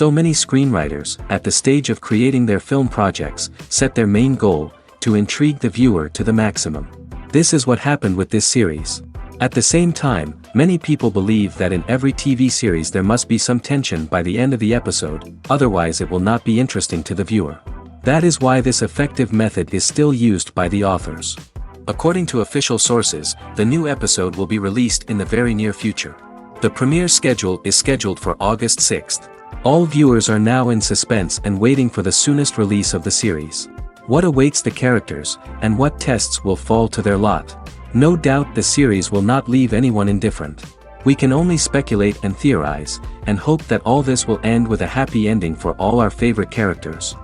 So many screenwriters, at the stage of creating their film projects, set their main goal, to intrigue the viewer to the maximum. This is what happened with this series. At the same time, many people believe that in every TV series there must be some tension by the end of the episode, otherwise it will not be interesting to the viewer. That is why this effective method is still used by the authors. According to official sources, the new episode will be released in the very near future. The premiere schedule is scheduled for August 6th. All viewers are now in suspense and waiting for the soonest release of the series. What awaits the characters, and what tests will fall to their lot? No doubt the series will not leave anyone indifferent. We can only speculate and theorize, and hope that all this will end with a happy ending for all our favorite characters.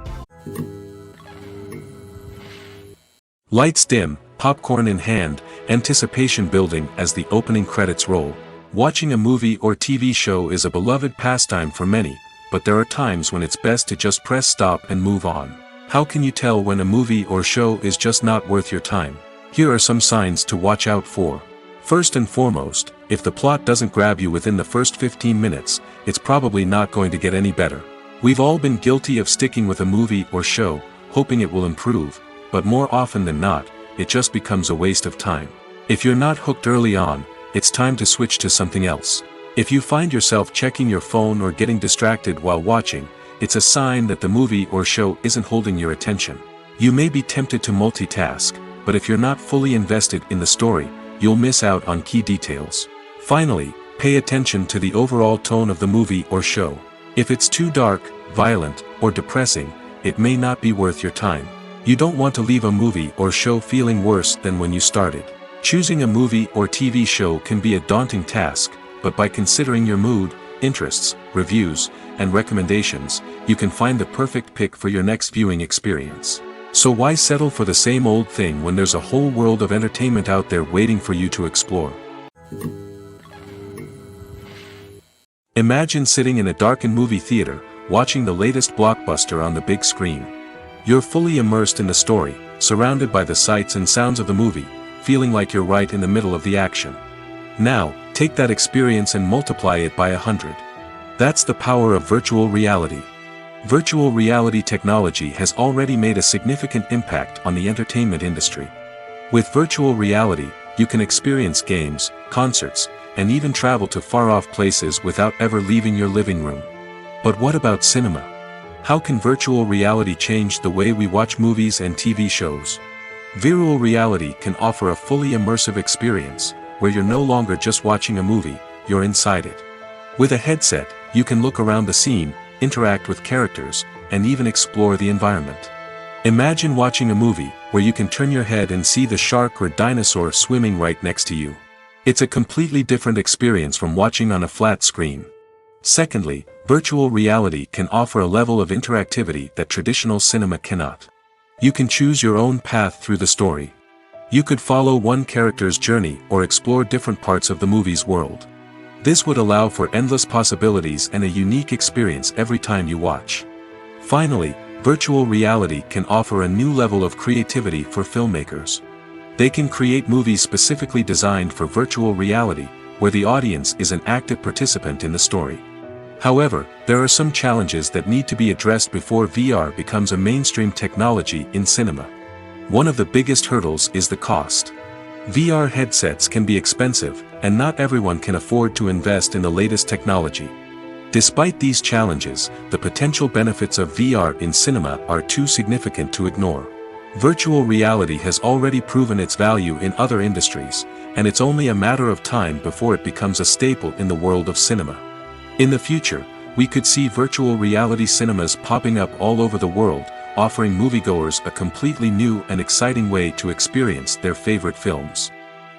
Lights dim, popcorn in hand, anticipation building as the opening credits roll. Watching a movie or TV show is a beloved pastime for many, but there are times when it's best to just press stop and move on. How can you tell when a movie or show is just not worth your time? Here are some signs to watch out for. First and foremost, if the plot doesn't grab you within the first 15 minutes, it's probably not going to get any better. We've all been guilty of sticking with a movie or show, hoping it will improve, but more often than not, it just becomes a waste of time. If you're not hooked early on, it's time to switch to something else. If you find yourself checking your phone or getting distracted while watching, it's a sign that the movie or show isn't holding your attention. You may be tempted to multitask, but if you're not fully invested in the story, you'll miss out on key details. Finally, pay attention to the overall tone of the movie or show. If it's too dark, violent, or depressing, it may not be worth your time. You don't want to leave a movie or show feeling worse than when you started. Choosing a movie or TV show can be a daunting task, but by considering your mood, interests, reviews, and recommendations, you can find the perfect pick for your next viewing experience. So why settle for the same old thing when there's a whole world of entertainment out there waiting for you to explore? Imagine sitting in a darkened movie theater, watching the latest blockbuster on the big screen. You're fully immersed in the story, surrounded by the sights and sounds of the movie, feeling like you're right in the middle of the action. Now, take that experience and multiply it by 100. That's the power of virtual reality. Virtual reality technology has already made a significant impact on the entertainment industry. With virtual reality, you can experience games, concerts, and even travel to far-off places without ever leaving your living room. But what about cinema? How can virtual reality change the way we watch movies and TV shows? Virtual reality can offer a fully immersive experience, where you're no longer just watching a movie, you're inside it. With a headset, you can look around the scene, interact with characters, and even explore the environment. Imagine watching a movie, where you can turn your head and see the shark or dinosaur swimming right next to you. It's a completely different experience from watching on a flat screen. Secondly, virtual reality can offer a level of interactivity that traditional cinema cannot. You can choose your own path through the story. You could follow one character's journey or explore different parts of the movie's world. This would allow for endless possibilities and a unique experience every time you watch. Finally, virtual reality can offer a new level of creativity for filmmakers. They can create movies specifically designed for virtual reality, where the audience is an active participant in the story. However, there are some challenges that need to be addressed before VR becomes a mainstream technology in cinema. One of the biggest hurdles is the cost. VR headsets can be expensive, and not everyone can afford to invest in the latest technology. Despite these challenges, the potential benefits of VR in cinema are too significant to ignore. Virtual reality has already proven its value in other industries, and it's only a matter of time before it becomes a staple in the world of cinema. In the future, we could see virtual reality cinemas popping up all over the world, offering moviegoers a completely new and exciting way to experience their favorite films.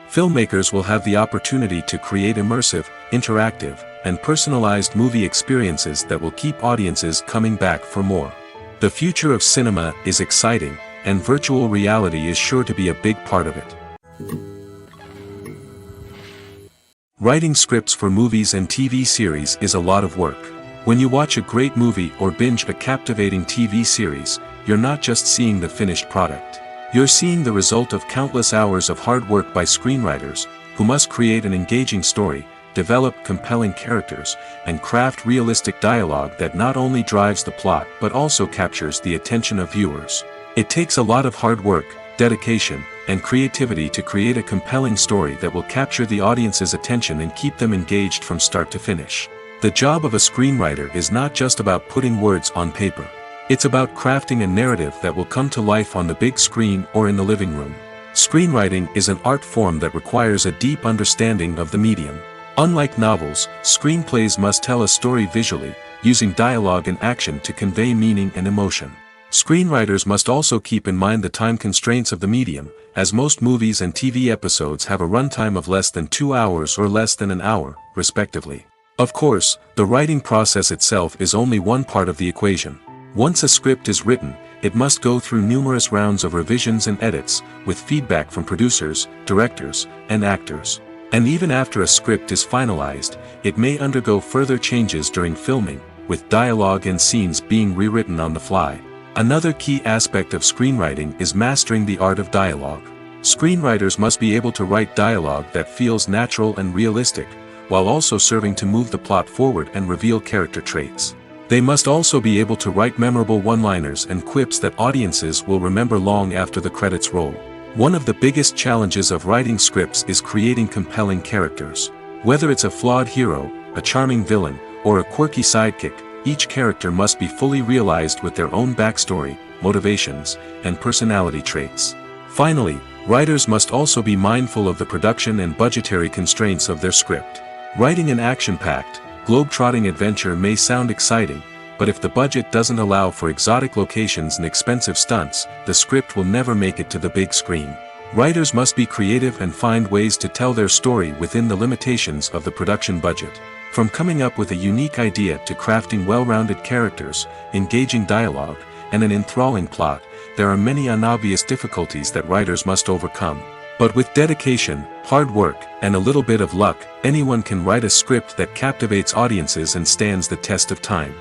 Filmmakers will have the opportunity to create immersive, interactive, and personalized movie experiences that will keep audiences coming back for more. The future of cinema is exciting, and virtual reality is sure to be a big part of it. Writing scripts for movies and TV series is a lot of work. When you watch a great movie or binge a captivating TV series, you're not just seeing the finished product. You're seeing the result of countless hours of hard work by screenwriters, who must create an engaging story, develop compelling characters, and craft realistic dialogue that not only drives the plot but also captures the attention of viewers. It takes a lot of hard work, dedication, and creativity to create a compelling story that will capture the audience's attention and keep them engaged from start to finish. The job of a screenwriter is not just about putting words on paper. It's about crafting a narrative that will come to life on the big screen or in the living room. Screenwriting is an art form that requires a deep understanding of the medium. Unlike novels, screenplays must tell a story visually, using dialogue and action to convey meaning and emotion. Screenwriters must also keep in mind the time constraints of the medium, as most movies and TV episodes have a runtime of less than 2 hours or less than an hour, respectively. Of course, the writing process itself is only one part of the equation. Once a script is written, it must go through numerous rounds of revisions and edits, with feedback from producers, directors, and actors. And even after a script is finalized, it may undergo further changes during filming, with dialogue and scenes being rewritten on the fly. Another key aspect of screenwriting is mastering the art of dialogue. Screenwriters must be able to write dialogue that feels natural and realistic, while also serving to move the plot forward and reveal character traits. They must also be able to write memorable one-liners and quips that audiences will remember long after the credits roll. One of the biggest challenges of writing scripts is creating compelling characters. Whether it's a flawed hero, a charming villain, or a quirky sidekick, each character must be fully realized with their own backstory, motivations, and personality traits. Finally, writers must also be mindful of the production and budgetary constraints of their script. Writing an action-packed, globe-trotting adventure may sound exciting, but if the budget doesn't allow for exotic locations and expensive stunts, the script will never make it to the big screen. Writers must be creative and find ways to tell their story within the limitations of the production budget. From coming up with a unique idea to crafting well-rounded characters, engaging dialogue, and an enthralling plot, there are many unobvious difficulties that writers must overcome. But with dedication, hard work, and a little bit of luck, anyone can write a script that captivates audiences and stands the test of time.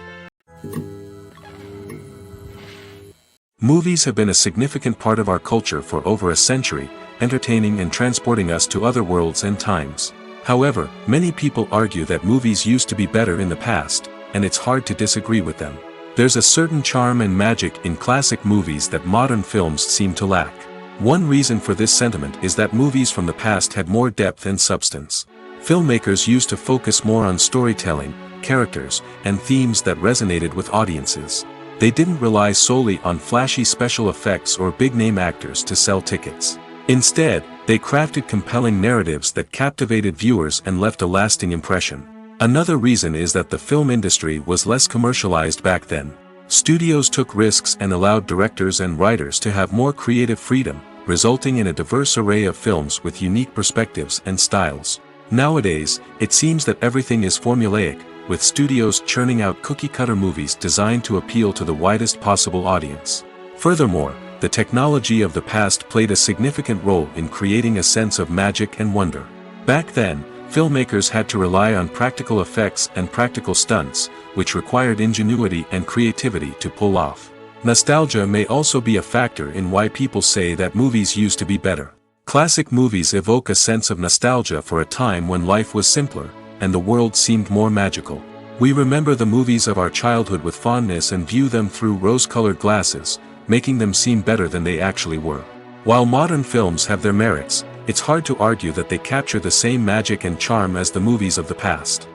Movies have been a significant part of our culture for over a century, entertaining and transporting us to other worlds and times. However, many people argue that movies used to be better in the past, and it's hard to disagree with them. There's a certain charm and magic in classic movies that modern films seem to lack. One reason for this sentiment is that movies from the past had more depth and substance. Filmmakers used to focus more on storytelling, characters, and themes that resonated with audiences. They didn't rely solely on flashy special effects or big-name actors to sell tickets. Instead, they crafted compelling narratives that captivated viewers and left a lasting impression. Another reason is that the film industry was less commercialized back then. Studios took risks and allowed directors and writers to have more creative freedom, resulting in a diverse array of films with unique perspectives and styles. Nowadays, it seems that everything is formulaic, with studios churning out cookie-cutter movies designed to appeal to the widest possible audience. Furthermore, the technology of the past played a significant role in creating a sense of magic and wonder. Back then, filmmakers had to rely on practical effects and practical stunts, which required ingenuity and creativity to pull off. Nostalgia may also be a factor in why people say that movies used to be better. Classic movies evoke a sense of nostalgia for a time when life was simpler, and the world seemed more magical. We remember the movies of our childhood with fondness and view them through rose-colored glasses, making them seem better than they actually were. While modern films have their merits, it's hard to argue that they capture the same magic and charm as the movies of the past.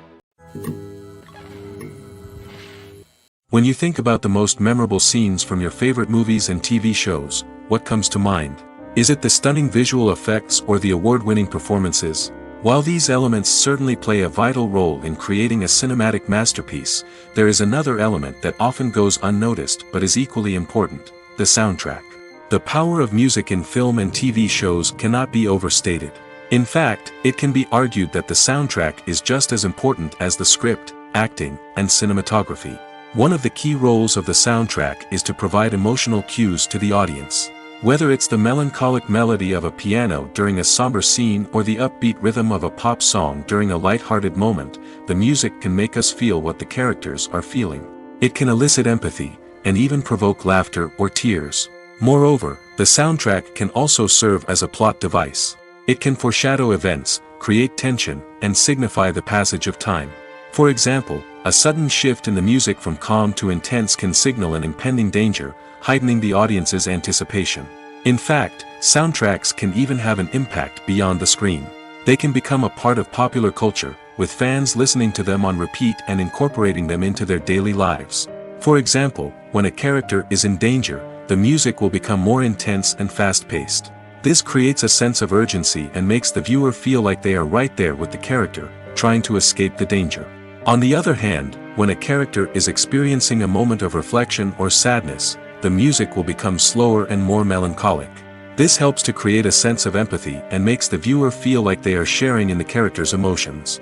When you think about the most memorable scenes from your favorite movies and TV shows, what comes to mind? Is it the stunning visual effects or the award-winning performances? While these elements certainly play a vital role in creating a cinematic masterpiece, there is another element that often goes unnoticed but is equally important: the soundtrack. The power of music in film and TV shows cannot be overstated. In fact, it can be argued that the soundtrack is just as important as the script, acting, and cinematography. One of the key roles of the soundtrack is to provide emotional cues to the audience. Whether it's the melancholic melody of a piano during a somber scene or the upbeat rhythm of a pop song during a light-hearted moment, the music can make us feel what the characters are feeling. It can elicit empathy, and even provoke laughter or tears. Moreover, the soundtrack can also serve as a plot device. It can foreshadow events, create tension, and signify the passage of time. For example, a sudden shift in the music from calm to intense can signal an impending danger, heightening the audience's anticipation. In fact, soundtracks can even have an impact beyond the screen. They can become a part of popular culture, with fans listening to them on repeat and incorporating them into their daily lives. For example, when a character is in danger, the music will become more intense and fast-paced. This creates a sense of urgency and makes the viewer feel like they are right there with the character, trying to escape the danger. On the other hand, when a character is experiencing a moment of reflection or sadness, the music will become slower and more melancholic. This helps to create a sense of empathy and makes the viewer feel like they are sharing in the character's emotions.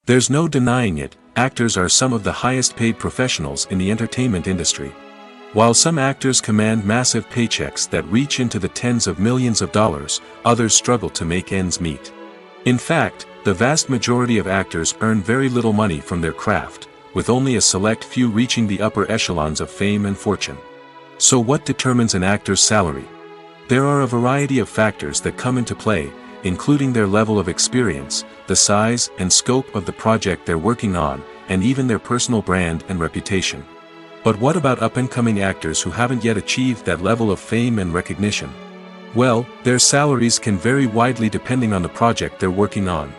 There's no denying it, actors are some of the highest paid professionals in the entertainment industry. While some actors command massive paychecks that reach into the tens of millions of dollars, others struggle to make ends meet. In fact, the vast majority of actors earn very little money from their craft, with only a select few reaching the upper echelons of fame and fortune. So what determines an actor's salary? There are a variety of factors that come into play, including their level of experience, the size and scope of the project they're working on, and even their personal brand and reputation. But what about up-and-coming actors who haven't yet achieved that level of fame and recognition? Well, their salaries can vary widely depending on the project they're working on.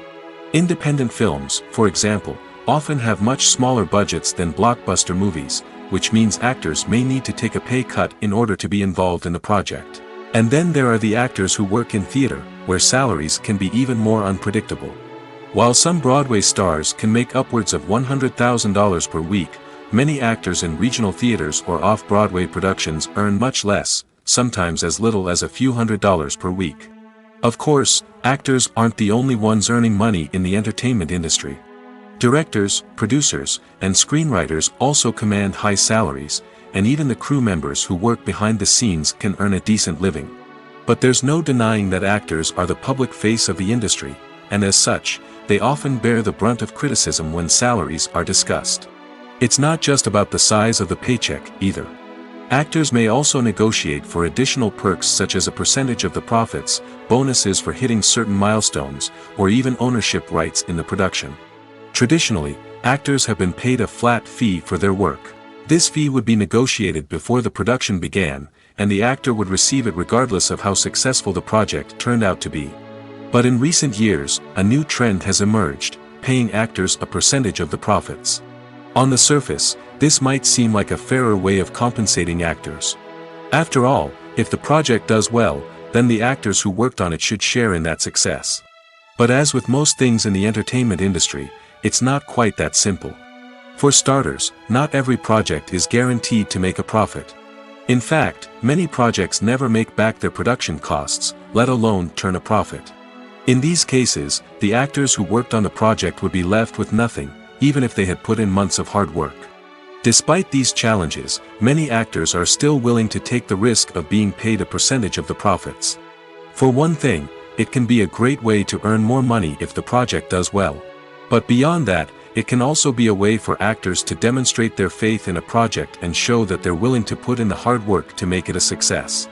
Independent films, for example, often have much smaller budgets than blockbuster movies, which means actors may need to take a pay cut in order to be involved in the project. And then there are the actors who work in theater, where salaries can be even more unpredictable. While some Broadway stars can make upwards of $100,000 per week, many actors in regional theaters or off-Broadway productions earn much less, sometimes as little as a few $100s per week. Of course, actors aren't the only ones earning money in the entertainment industry. Directors, producers, and screenwriters also command high salaries, and even the crew members who work behind the scenes can earn a decent living. But there's no denying that actors are the public face of the industry, and as such, they often bear the brunt of criticism when salaries are discussed. It's not just about the size of the paycheck, either. Actors may also negotiate for additional perks such as a percentage of the profits, bonuses for hitting certain milestones, or even ownership rights in the production. Traditionally, actors have been paid a flat fee for their work. This fee would be negotiated before the production began, and the actor would receive it regardless of how successful the project turned out to be. But in recent years, a new trend has emerged, paying actors a percentage of the profits. On the surface, this might seem like a fairer way of compensating actors. After all, if the project does well, then the actors who worked on it should share in that success. But as with most things in the entertainment industry, it's not quite that simple. For starters, not every project is guaranteed to make a profit. In fact, many projects never make back their production costs, let alone turn a profit. In these cases, the actors who worked on the project would be left with nothing, even if they had put in months of hard work. Despite these challenges, many actors are still willing to take the risk of being paid a percentage of the profits. For one thing, it can be a great way to earn more money if the project does well. But beyond that, it can also be a way for actors to demonstrate their faith in a project and show that they're willing to put in the hard work to make it a success.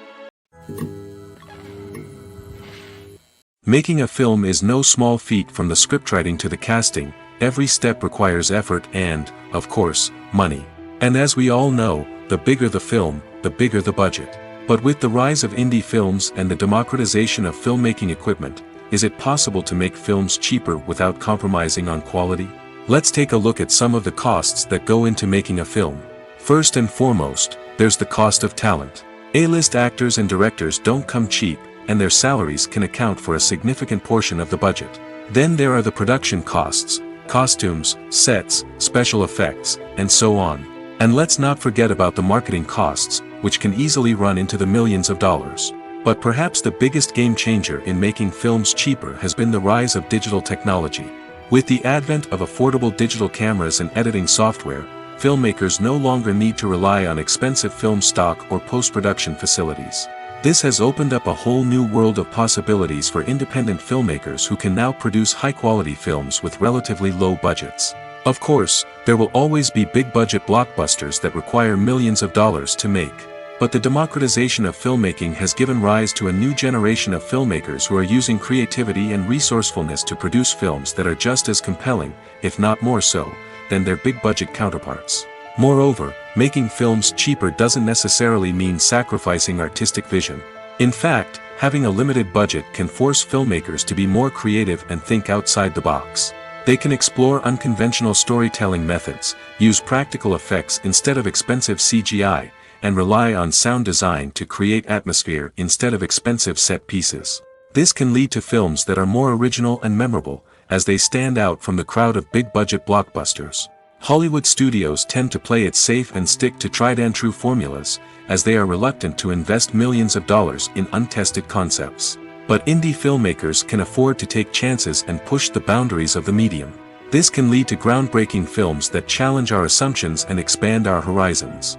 Making a film is no small feat. From the scriptwriting to the casting, every step requires effort and, of course, money. And as we all know, the bigger the film, the bigger the budget. But with the rise of indie films and the democratization of filmmaking equipment, is it possible to make films cheaper without compromising on quality? Let's take a look at some of the costs that go into making a film. First and foremost, there's the cost of talent. A-list actors and directors don't come cheap, and their salaries can account for a significant portion of the budget. Then there are the production costs, costumes, sets, special effects, and so on. And let's not forget about the marketing costs, which can easily run into the millions of dollars. But perhaps the biggest game changer in making films cheaper has been the rise of digital technology. With the advent of affordable digital cameras and editing software, filmmakers no longer need to rely on expensive film stock or post-production facilities. This has opened up a whole new world of possibilities for independent filmmakers who can now produce high-quality films with relatively low budgets. Of course, there will always be big-budget blockbusters that require millions of dollars to make. But the democratization of filmmaking has given rise to a new generation of filmmakers who are using creativity and resourcefulness to produce films that are just as compelling, if not more so, than their big-budget counterparts. Moreover, making films cheaper doesn't necessarily mean sacrificing artistic vision. In fact, having a limited budget can force filmmakers to be more creative and think outside the box. They can explore unconventional storytelling methods, use practical effects instead of expensive CGI, and rely on sound design to create atmosphere instead of expensive set pieces. This can lead to films that are more original and memorable, as they stand out from the crowd of big-budget blockbusters. Hollywood studios tend to play it safe and stick to tried-and-true formulas, as they are reluctant to invest millions of dollars in untested concepts. But indie filmmakers can afford to take chances and push the boundaries of the medium. This can lead to groundbreaking films that challenge our assumptions and expand our horizons.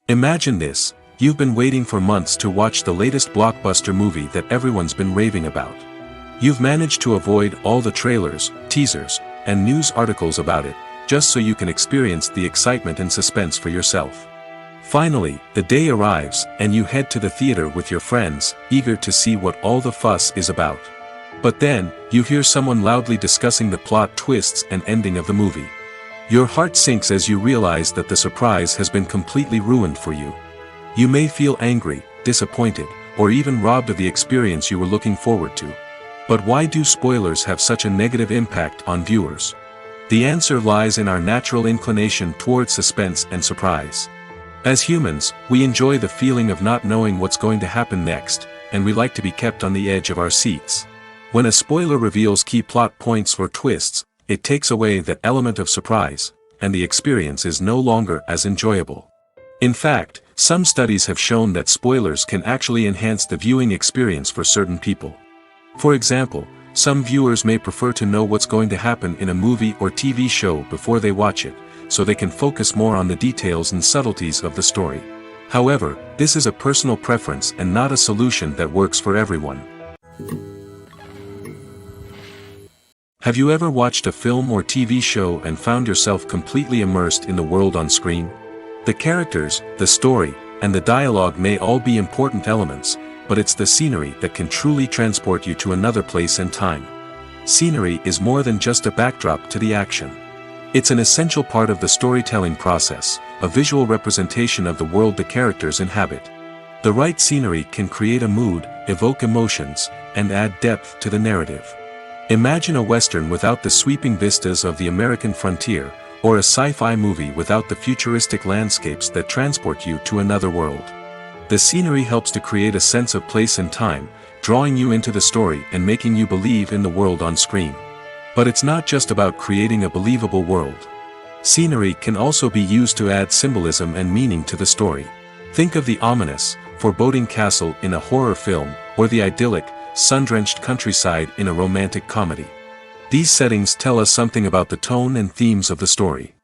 Imagine this: you've been waiting for months to watch the latest blockbuster movie that everyone's been raving about. You've managed to avoid all the trailers, teasers, and news articles about it, just so you can experience the excitement and suspense for yourself. Finally, the day arrives, and you head to the theater with your friends, eager to see what all the fuss is about. But then, you hear someone loudly discussing the plot twists and ending of the movie. Your heart sinks as you realize that the surprise has been completely ruined for you. You may feel angry, disappointed, or even robbed of the experience you were looking forward to. But why do spoilers have such a negative impact on viewers? The answer lies in our natural inclination toward suspense and surprise. As humans, we enjoy the feeling of not knowing what's going to happen next, and we like to be kept on the edge of our seats. When a spoiler reveals key plot points or twists, it takes away that element of surprise, and the experience is no longer as enjoyable. In fact, some studies have shown that spoilers can actually enhance the viewing experience for certain people. For example, some viewers may prefer to know what's going to happen in a movie or TV show before they watch it, so they can focus more on the details and subtleties of the story. However, this is a personal preference and not a solution that works for everyone. Have you ever watched a film or TV show and found yourself completely immersed in the world on screen? The characters, the story, and the dialogue may all be important elements, but it's the scenery that can truly transport you to another place and time. Scenery is more than just a backdrop to the action. It's an essential part of the storytelling process, a visual representation of the world the characters inhabit. The right scenery can create a mood, evoke emotions, and add depth to the narrative. Imagine a Western without the sweeping vistas of the American frontier, or a sci-fi movie without the futuristic landscapes that transport you to another world. The scenery helps to create a sense of place and time, drawing you into the story and making you believe in the world on screen. But it's not just about creating a believable world. Scenery can also be used to add symbolism and meaning to the story. Think of the ominous, foreboding castle in a horror film, or the idyllic, sun-drenched countryside in a romantic comedy. These settings tell us something about the tone and themes of the story.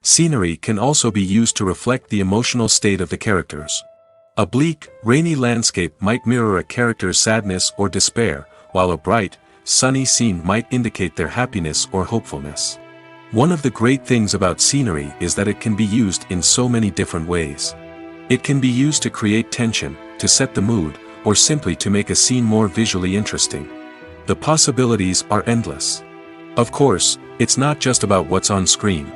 Scenery can also be used to reflect the emotional state of the characters. A bleak, rainy landscape might mirror a character's sadness or despair, while a bright, sunny scene might indicate their happiness or hopefulness. One of the great things about scenery is that it can be used in so many different ways. It can be used to create tension, to set the mood, or simply to make a scene more visually interesting. The possibilities are endless. Of course, it's not just about what's on screen.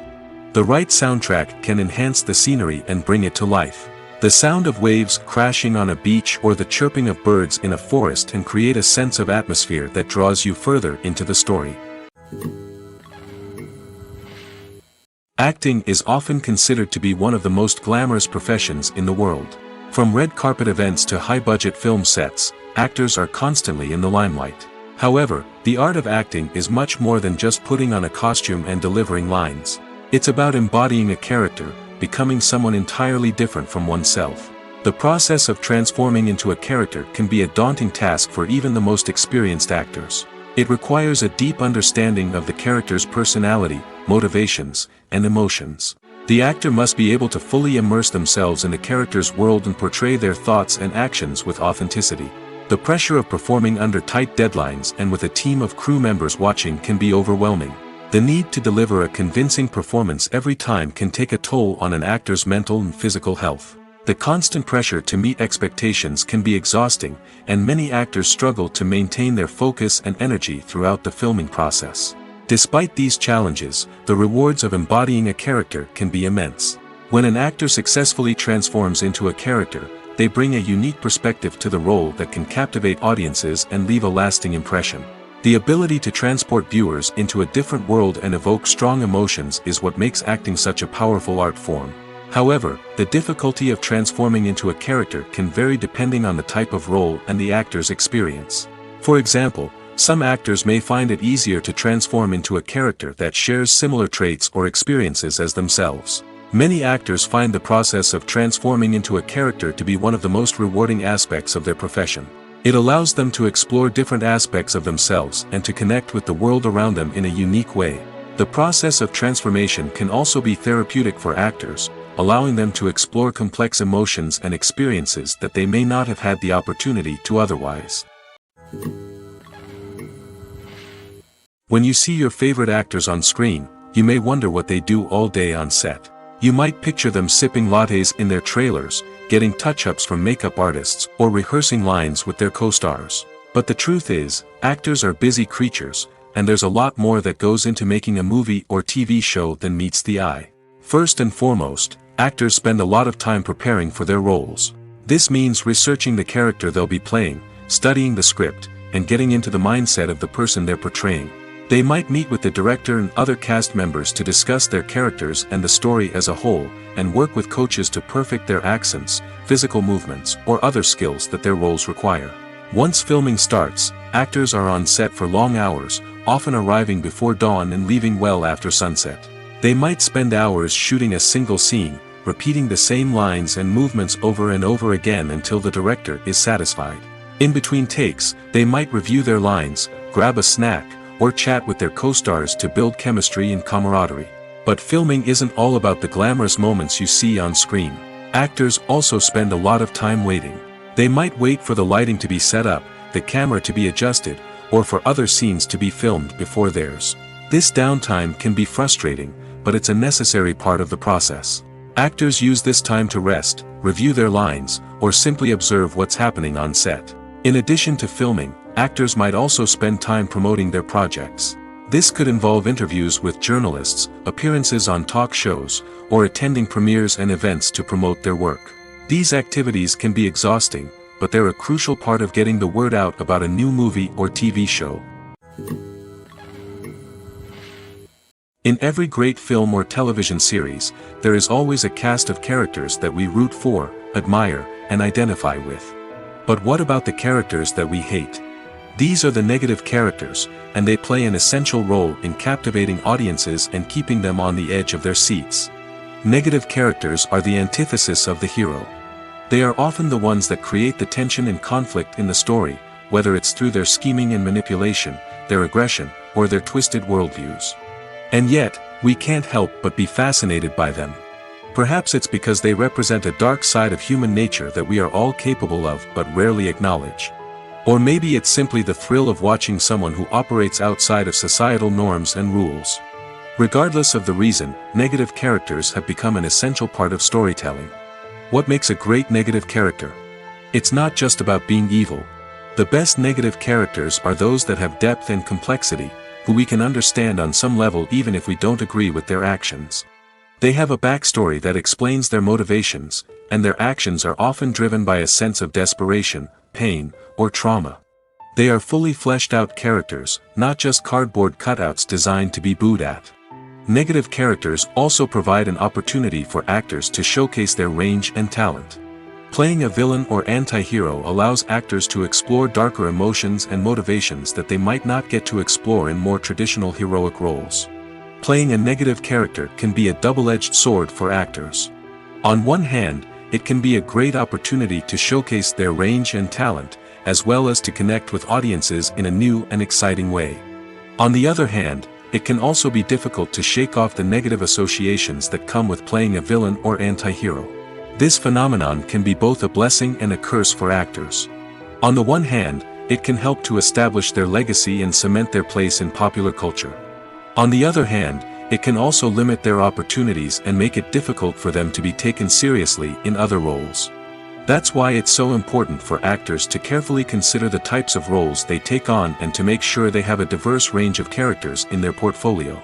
The right soundtrack can enhance the scenery and bring it to life. The sound of waves crashing on a beach or the chirping of birds in a forest can create a sense of atmosphere that draws you further into the story. Acting is often considered to be one of the most glamorous professions in the world. From red carpet events to high-budget film sets, actors are constantly in the limelight. However, the art of acting is much more than just putting on a costume and delivering lines. It's about embodying a character, becoming someone entirely different from oneself. The process of transforming into a character can be a daunting task for even the most experienced actors. It requires a deep understanding of the character's personality, motivations, and emotions. The actor must be able to fully immerse themselves in the character's world and portray their thoughts and actions with authenticity. The pressure of performing under tight deadlines and with a team of crew members watching can be overwhelming. The need to deliver a convincing performance every time can take a toll on an actor's mental and physical health. The constant pressure to meet expectations can be exhausting, and many actors struggle to maintain their focus and energy throughout the filming process. Despite these challenges, the rewards of embodying a character can be immense. When an actor successfully transforms into a character, they bring a unique perspective to the role that can captivate audiences and leave a lasting impression. The ability to transport viewers into a different world and evoke strong emotions is what makes acting such a powerful art form. However, the difficulty of transforming into a character can vary depending on the type of role and the actor's experience. For example, some actors may find it easier to transform into a character that shares similar traits or experiences as themselves. Many actors find the process of transforming into a character to be one of the most rewarding aspects of their profession. It allows them to explore different aspects of themselves and to connect with the world around them in a unique way. The process of transformation can also be therapeutic for actors, allowing them to explore complex emotions and experiences that they may not have had the opportunity to otherwise. When you see your favorite actors on screen, you may wonder what they do all day on set. You might picture them sipping lattes in their trailers, getting touch-ups from makeup artists, or rehearsing lines with their co-stars. But the truth is, actors are busy creatures, and there's a lot more that goes into making a movie or TV show than meets the eye. First and foremost, actors spend a lot of time preparing for their roles. This means researching the character they'll be playing, studying the script, and getting into the mindset of the person they're portraying. They might meet with the director and other cast members to discuss their characters and the story as a whole, and work with coaches to perfect their accents, physical movements, or other skills that their roles require. Once filming starts, actors are on set for long hours, often arriving before dawn and leaving well after sunset. They might spend hours shooting a single scene, repeating the same lines and movements over and over again until the director is satisfied. In between takes, they might review their lines, grab a snack, or chat with their co-stars to build chemistry and camaraderie. But filming isn't all about the glamorous moments you see on screen. Actors also spend a lot of time waiting. They might wait for the lighting to be set up, the camera to be adjusted, or for other scenes to be filmed before theirs. This downtime can be frustrating, but it's a necessary part of the process. Actors use this time to rest, review their lines, or simply observe what's happening on set. In addition to filming, actors might also spend time promoting their projects. This could involve interviews with journalists, appearances on talk shows, or attending premieres and events to promote their work. These activities can be exhausting, but they're a crucial part of getting the word out about a new movie or TV show. In every great film or television series, there is always a cast of characters that we root for, admire, and identify with. But what about the characters that we hate? These are the negative characters, and they play an essential role in captivating audiences and keeping them on the edge of their seats. Negative characters are the antithesis of the hero. They are often the ones that create the tension and conflict in the story, whether it's through their scheming and manipulation, their aggression, or their twisted worldviews. And yet, we can't help but be fascinated by them. Perhaps it's because they represent a dark side of human nature that we are all capable of but rarely acknowledge. Or maybe it's simply the thrill of watching someone who operates outside of societal norms and rules. Regardless of the reason, negative characters have become an essential part of storytelling. What makes a great negative character? It's not just about being evil. The best negative characters are those that have depth and complexity, who we can understand on some level even if we don't agree with their actions. They have a backstory that explains their motivations, and their actions are often driven by a sense of desperation, pain, or trauma. They are fully fleshed out characters, not just cardboard cutouts designed to be booed at. Negative characters also provide an opportunity for actors to showcase their range and talent. Playing a villain or anti-hero allows actors to explore darker emotions and motivations that they might not get to explore in more traditional heroic roles. Playing a negative character can be a double-edged sword for actors. On one hand, it can be a great opportunity to showcase their range and talent, as well as to connect with audiences in a new and exciting way. On the other hand, it can also be difficult to shake off the negative associations that come with playing a villain or anti-hero. This phenomenon can be both a blessing and a curse for actors. On the one hand, it can help to establish their legacy and cement their place in popular culture. On the other hand, it can also limit their opportunities and make it difficult for them to be taken seriously in other roles. That's why it's so important for actors to carefully consider the types of roles they take on and to make sure they have a diverse range of characters in their portfolio.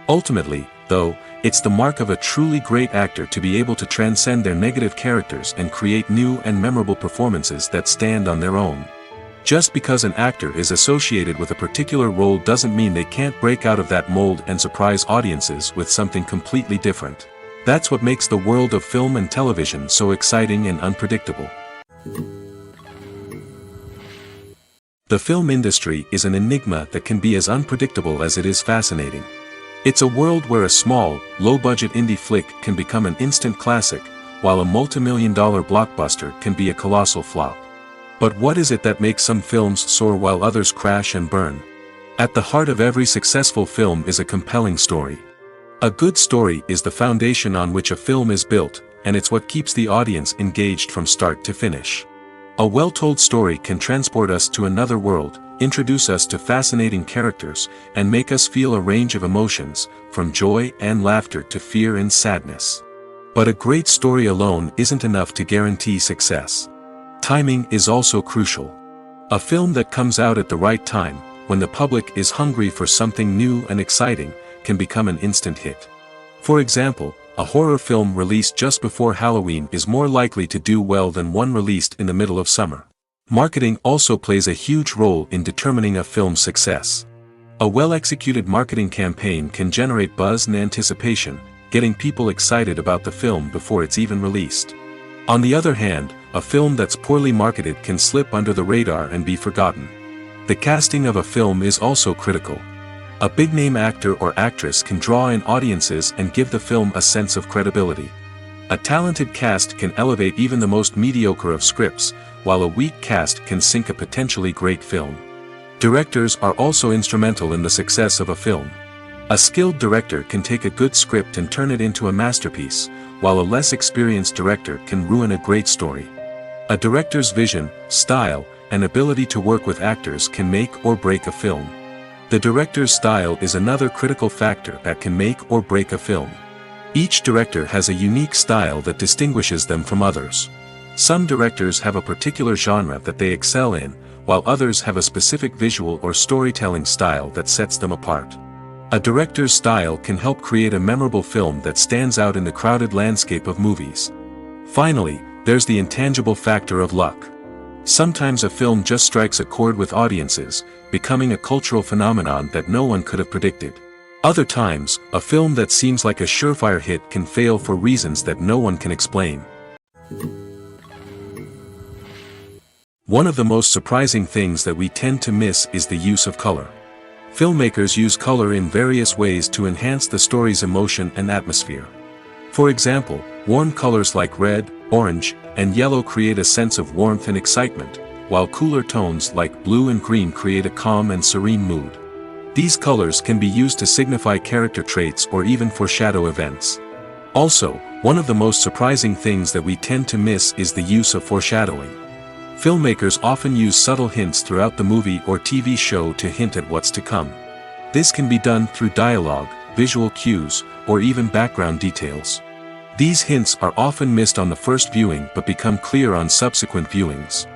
Ultimately, though, it's the mark of a truly great actor to be able to transcend their negative characters and create new and memorable performances that stand on their own. Just because an actor is associated with a particular role doesn't mean they can't break out of that mold and surprise audiences with something completely different. That's what makes the world of film and television so exciting and unpredictable. The film industry is an enigma that can be as unpredictable as it is fascinating. It's a world where a small, low-budget indie flick can become an instant classic, while a multi-million-dollar blockbuster can be a colossal flop. But what is it that makes some films soar while others crash and burn? At the heart of every successful film is a compelling story. A good story is the foundation on which a film is built, and it's what keeps the audience engaged from start to finish. A well-told story can transport us to another world, introduce us to fascinating characters, and make us feel a range of emotions, from joy and laughter to fear and sadness. But a great story alone isn't enough to guarantee success. Timing is also crucial. A film that comes out at the right time, when the public is hungry for something new and exciting, can become an instant hit. For example, a horror film released just before Halloween is more likely to do well than one released in the middle of summer. Marketing also plays a huge role in determining a film's success. A well-executed marketing campaign can generate buzz and anticipation, getting people excited about the film before it's even released. On the other hand, a film that's poorly marketed can slip under the radar and be forgotten. The casting of a film is also critical. A big-name actor or actress can draw in audiences and give the film a sense of credibility. A talented cast can elevate even the most mediocre of scripts, while a weak cast can sink a potentially great film. Directors are also instrumental in the success of a film. A skilled director can take a good script and turn it into a masterpiece, while a less experienced director can ruin a great story. A director's vision, style, and ability to work with actors can make or break a film. The director's style is another critical factor that can make or break a film. Each director has a unique style that distinguishes them from others. Some directors have a particular genre that they excel in, while others have a specific visual or storytelling style that sets them apart. A director's style can help create a memorable film that stands out in the crowded landscape of movies. Finally, there's the intangible factor of luck. Sometimes a film just strikes a chord with audiences, becoming a cultural phenomenon that no one could have predicted. Other times, a film that seems like a surefire hit can fail for reasons that no one can explain. One of the most surprising things that we tend to miss is the use of color. Filmmakers use color in various ways to enhance the story's emotion and atmosphere. For example, warm colors like red, orange, and yellow create a sense of warmth and excitement, while cooler tones like blue and green create a calm and serene mood. These colors can be used to signify character traits or even foreshadow events. Also, one of the most surprising things that we tend to miss is the use of foreshadowing. Filmmakers often use subtle hints throughout the movie or TV show to hint at what's to come. This can be done through dialogue, visual cues, or even background details. These hints are often missed on the first viewing but become clear on subsequent viewings.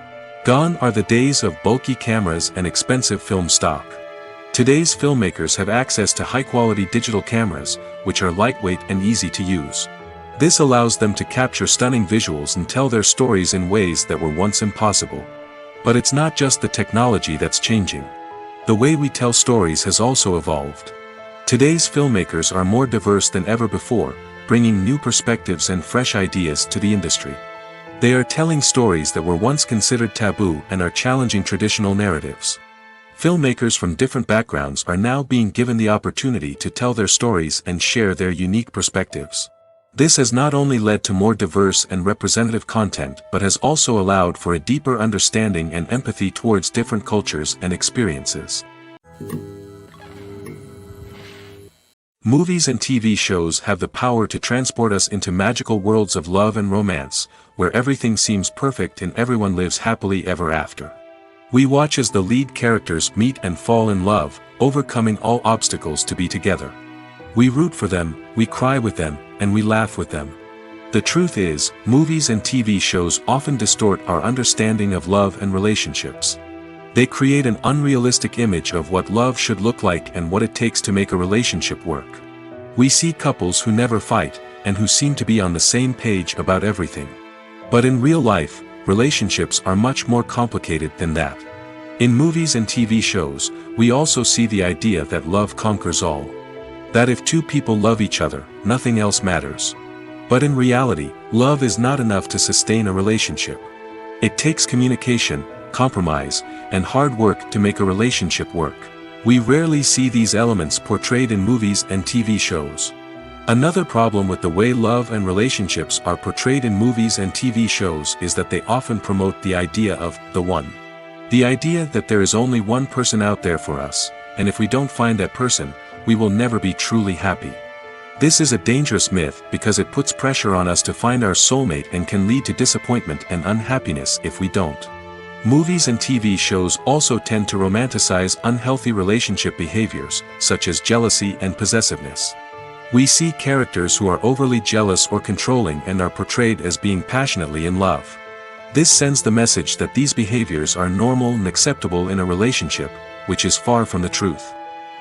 Gone are the days of bulky cameras and expensive film stock. Today's filmmakers have access to high-quality digital cameras, which are lightweight and easy to use. This allows them to capture stunning visuals and tell their stories in ways that were once impossible. But it's not just the technology that's changing. The way we tell stories has also evolved. Today's filmmakers are more diverse than ever before, bringing new perspectives and fresh ideas to the industry. They are telling stories that were once considered taboo and are challenging traditional narratives. Filmmakers from different backgrounds are now being given the opportunity to tell their stories and share their unique perspectives. This has not only led to more diverse and representative content but has also allowed for a deeper understanding and empathy towards different cultures and experiences. Movies and TV shows have the power to transport us into magical worlds of love and romance, where everything seems perfect and everyone lives happily ever after. We watch as the lead characters meet and fall in love, overcoming all obstacles to be together. We root for them, we cry with them, and we laugh with them. The truth is, movies and TV shows often distort our understanding of love and relationships. They create an unrealistic image of what love should look like and what it takes to make a relationship work. We see couples who never fight, and who seem to be on the same page about everything. But in real life, relationships are much more complicated than that. In movies and TV shows, we also see the idea that love conquers all. That if two people love each other, nothing else matters. But in reality, love is not enough to sustain a relationship. It takes communication, compromise, and hard work to make a relationship work. We rarely see these elements portrayed in movies and TV shows. Another problem with the way love and relationships are portrayed in movies and TV shows is that they often promote the idea of the one. The idea that there is only one person out there for us, and if we don't find that person, we will never be truly happy. This is a dangerous myth because it puts pressure on us to find our soulmate and can lead to disappointment and unhappiness if we don't. Movies and TV shows also tend to romanticize unhealthy relationship behaviors, such as jealousy and possessiveness. We see characters who are overly jealous or controlling and are portrayed as being passionately in love. This sends the message that these behaviors are normal and acceptable in a relationship, which is far from the truth.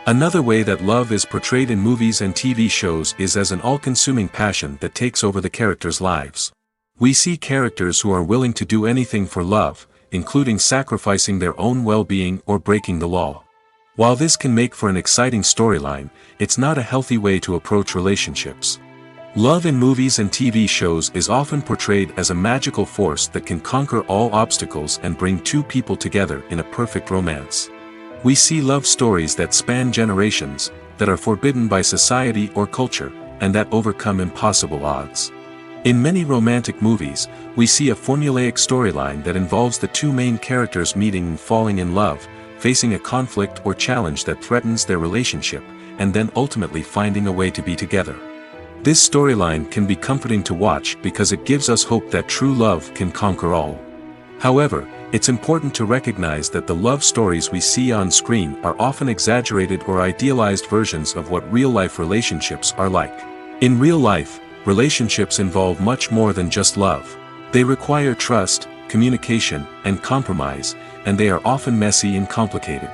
Another way that love is portrayed in movies and TV shows is as an all-consuming passion that takes over the characters' lives. We see characters who are willing to do anything for love, including sacrificing their own well-being or breaking the law. While this can make for an exciting storyline, it's not a healthy way to approach relationships. Love in movies and TV shows is often portrayed as a magical force that can conquer all obstacles and bring two people together in a perfect romance. We see love stories that span generations, that are forbidden by society or culture, and that overcome impossible odds. In many romantic movies, we see a formulaic storyline that involves the two main characters meeting and falling in love, facing a conflict or challenge that threatens their relationship, and then ultimately finding a way to be together. This storyline can be comforting to watch because it gives us hope that true love can conquer all. However, it's important to recognize that the love stories we see on screen are often exaggerated or idealized versions of what real-life relationships are like. In real life, relationships involve much more than just love. They require trust, communication, and compromise, and they are often messy and complicated.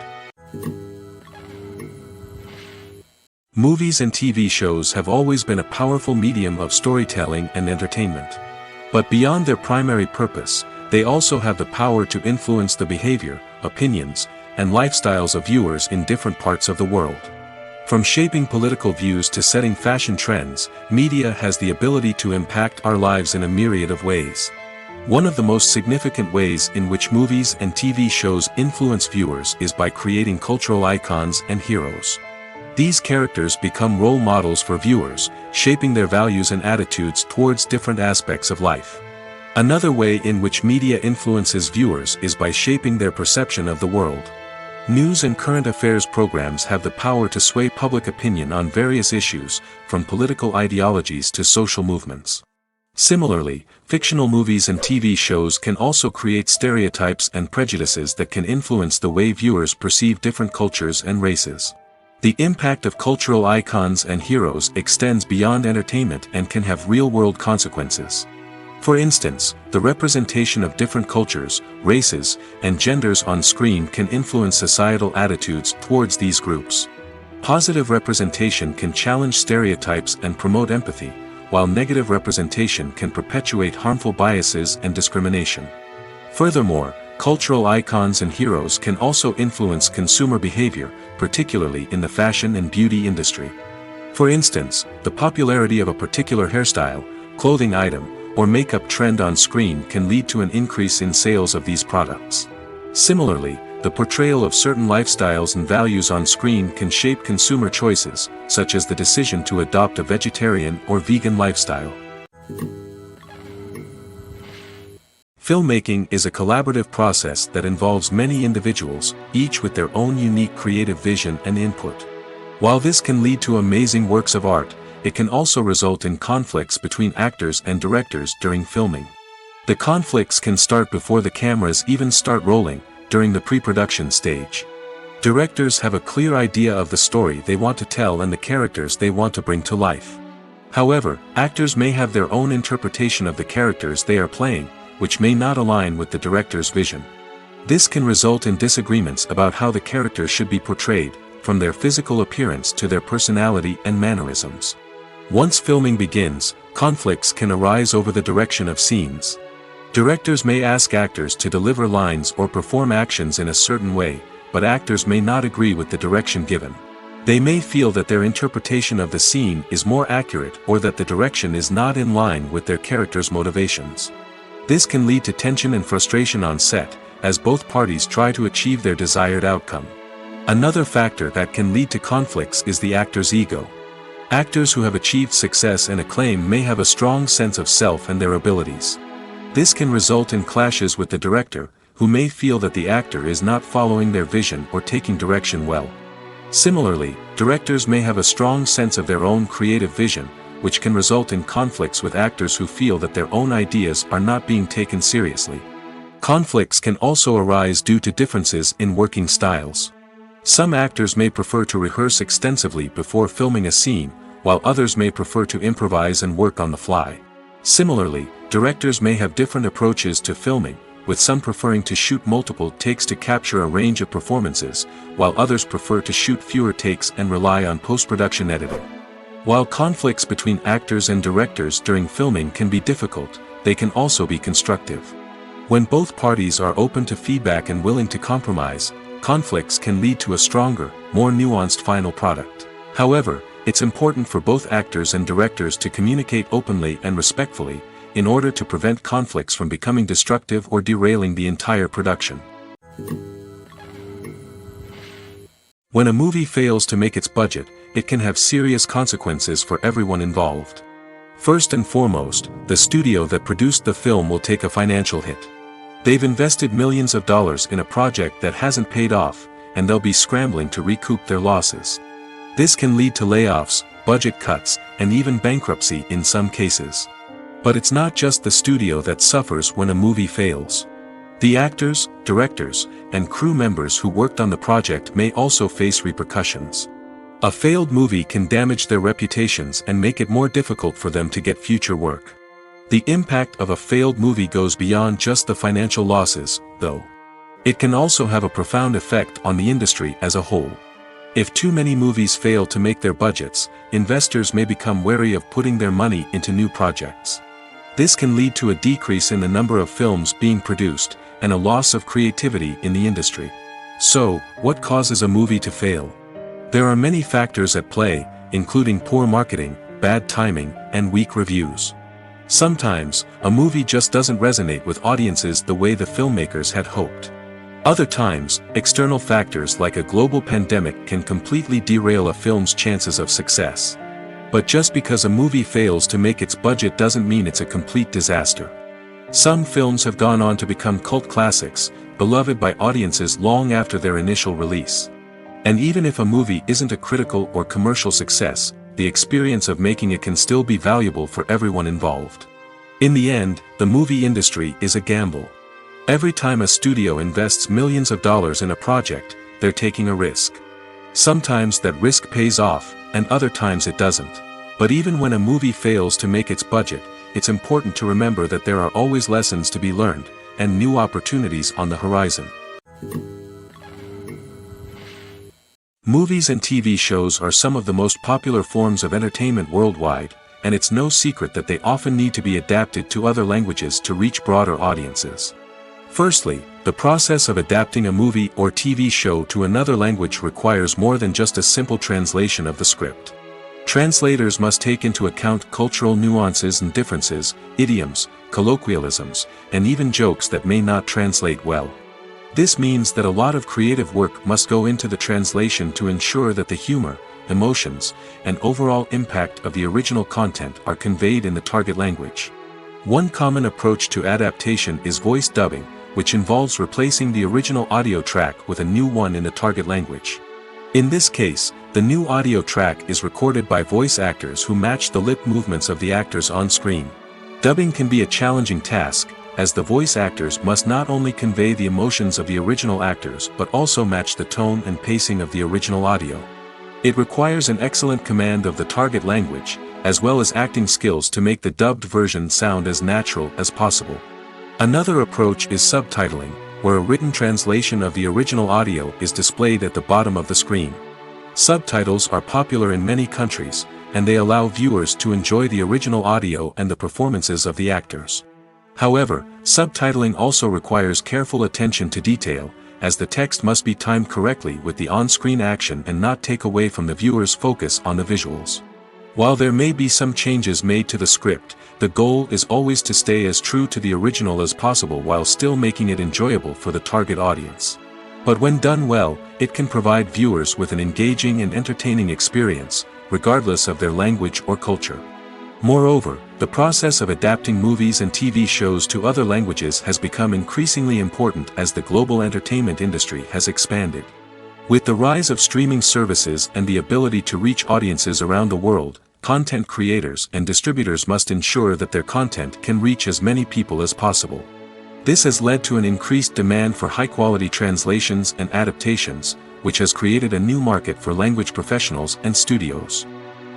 Movies and TV shows have always been a powerful medium of storytelling and entertainment. But beyond their primary purpose, they also have the power to influence the behavior, opinions, and lifestyles of viewers in different parts of the world. From shaping political views to setting fashion trends, media has the ability to impact our lives in a myriad of ways. One of the most significant ways in which movies and TV shows influence viewers is by creating cultural icons and heroes. These characters become role models for viewers, shaping their values and attitudes towards different aspects of life. Another way in which media influences viewers is by shaping their perception of the world. News and current affairs programs have the power to sway public opinion on various issues, from political ideologies to social movements. Similarly, fictional movies and TV shows can also create stereotypes and prejudices that can influence the way viewers perceive different cultures and races. The impact of cultural icons and heroes extends beyond entertainment and can have real-world consequences. For instance, the representation of different cultures, races, and genders on screen can influence societal attitudes towards these groups. Positive representation can challenge stereotypes and promote empathy, while negative representation can perpetuate harmful biases and discrimination. Furthermore, cultural icons and heroes can also influence consumer behavior, particularly in the fashion and beauty industry. For instance, the popularity of a particular hairstyle, clothing item, or makeup trend on screen can lead to an increase in sales of these products. Similarly, the portrayal of certain lifestyles and values on screen can shape consumer choices, such as the decision to adopt a vegetarian or vegan lifestyle. Filmmaking is a collaborative process that involves many individuals, each with their own unique creative vision and input. While this can lead to amazing works of art, it can also result in conflicts between actors and directors during filming. The conflicts can start before the cameras even start rolling, during the pre-production stage. Directors have a clear idea of the story they want to tell and the characters they want to bring to life. However, actors may have their own interpretation of the characters they are playing, which may not align with the director's vision. This can result in disagreements about how the characters should be portrayed, from their physical appearance to their personality and mannerisms. Once filming begins, conflicts can arise over the direction of scenes. Directors may ask actors to deliver lines or perform actions in a certain way, but actors may not agree with the direction given. They may feel that their interpretation of the scene is more accurate or that the direction is not in line with their character's motivations. This can lead to tension and frustration on set, as both parties try to achieve their desired outcome. Another factor that can lead to conflicts is the actor's ego. Actors who have achieved success and acclaim may have a strong sense of self and their abilities. This can result in clashes with the director, who may feel that the actor is not following their vision or taking direction well. Similarly, directors may have a strong sense of their own creative vision, which can result in conflicts with actors who feel that their own ideas are not being taken seriously. Conflicts can also arise due to differences in working styles. Some actors may prefer to rehearse extensively before filming a scene, while others may prefer to improvise and work on the fly. Similarly, directors may have different approaches to filming, with some preferring to shoot multiple takes to capture a range of performances, while others prefer to shoot fewer takes and rely on post-production editing. While conflicts between actors and directors during filming can be difficult, they can also be constructive. When both parties are open to feedback and willing to compromise, conflicts can lead to a stronger, more nuanced final product. However, it's important for both actors and directors to communicate openly and respectfully, in order to prevent conflicts from becoming destructive or derailing the entire production. When a movie fails to make its budget, it can have serious consequences for everyone involved. First and foremost, the studio that produced the film will take a financial hit. They've invested millions of dollars in a project that hasn't paid off, and they'll be scrambling to recoup their losses. This can lead to layoffs, budget cuts, and even bankruptcy in some cases. But it's not just the studio that suffers when a movie fails. The actors, directors, and crew members who worked on the project may also face repercussions. A failed movie can damage their reputations and make it more difficult for them to get future work. The impact of a failed movie goes beyond just the financial losses, though. It can also have a profound effect on the industry as a whole. If too many movies fail to make their budgets, investors may become wary of putting their money into new projects. This can lead to a decrease in the number of films being produced, and a loss of creativity in the industry. So, what causes a movie to fail? There are many factors at play, including poor marketing, bad timing, and weak reviews. Sometimes, a movie just doesn't resonate with audiences the way the filmmakers had hoped. Other times, external factors like a global pandemic can completely derail a film's chances of success. But just because a movie fails to make its budget doesn't mean it's a complete disaster. Some films have gone on to become cult classics, beloved by audiences long after their initial release. And even if a movie isn't a critical or commercial success, the experience of making it can still be valuable for everyone involved. In the end, the movie industry is a gamble. Every time a studio invests millions of dollars in a project, they're taking a risk. Sometimes that risk pays off, and other times it doesn't. But even when a movie fails to make its budget, it's important to remember that there are always lessons to be learned, and new opportunities on the horizon. Movies and TV shows are some of the most popular forms of entertainment worldwide, and it's no secret that they often need to be adapted to other languages to reach broader audiences. Firstly, the process of adapting a movie or TV show to another language requires more than just a simple translation of the script. Translators must take into account cultural nuances and differences, idioms, colloquialisms, and even jokes that may not translate well. This means that a lot of creative work must go into the translation to ensure that the humor, emotions, and overall impact of the original content are conveyed in the target language. One common approach to adaptation is voice dubbing, which involves replacing the original audio track with a new one in the target language. In this case, the new audio track is recorded by voice actors who match the lip movements of the actors on screen. Dubbing can be a challenging task, as the voice actors must not only convey the emotions of the original actors but also match the tone and pacing of the original audio. It requires an excellent command of the target language, as well as acting skills to make the dubbed version sound as natural as possible. Another approach is subtitling, where a written translation of the original audio is displayed at the bottom of the screen. Subtitles are popular in many countries, and they allow viewers to enjoy the original audio and the performances of the actors. However, subtitling also requires careful attention to detail, as the text must be timed correctly with the on-screen action and not take away from the viewer's focus on the visuals. While there may be some changes made to the script, the goal is always to stay as true to the original as possible while still making it enjoyable for the target audience. But when done well, it can provide viewers with an engaging and entertaining experience, regardless of their language or culture. Moreover, the process of adapting movies and TV shows to other languages has become increasingly important as the global entertainment industry has expanded. With the rise of streaming services and the ability to reach audiences around the world, content creators and distributors must ensure that their content can reach as many people as possible. This has led to an increased demand for high-quality translations and adaptations, which has created a new market for language professionals and studios.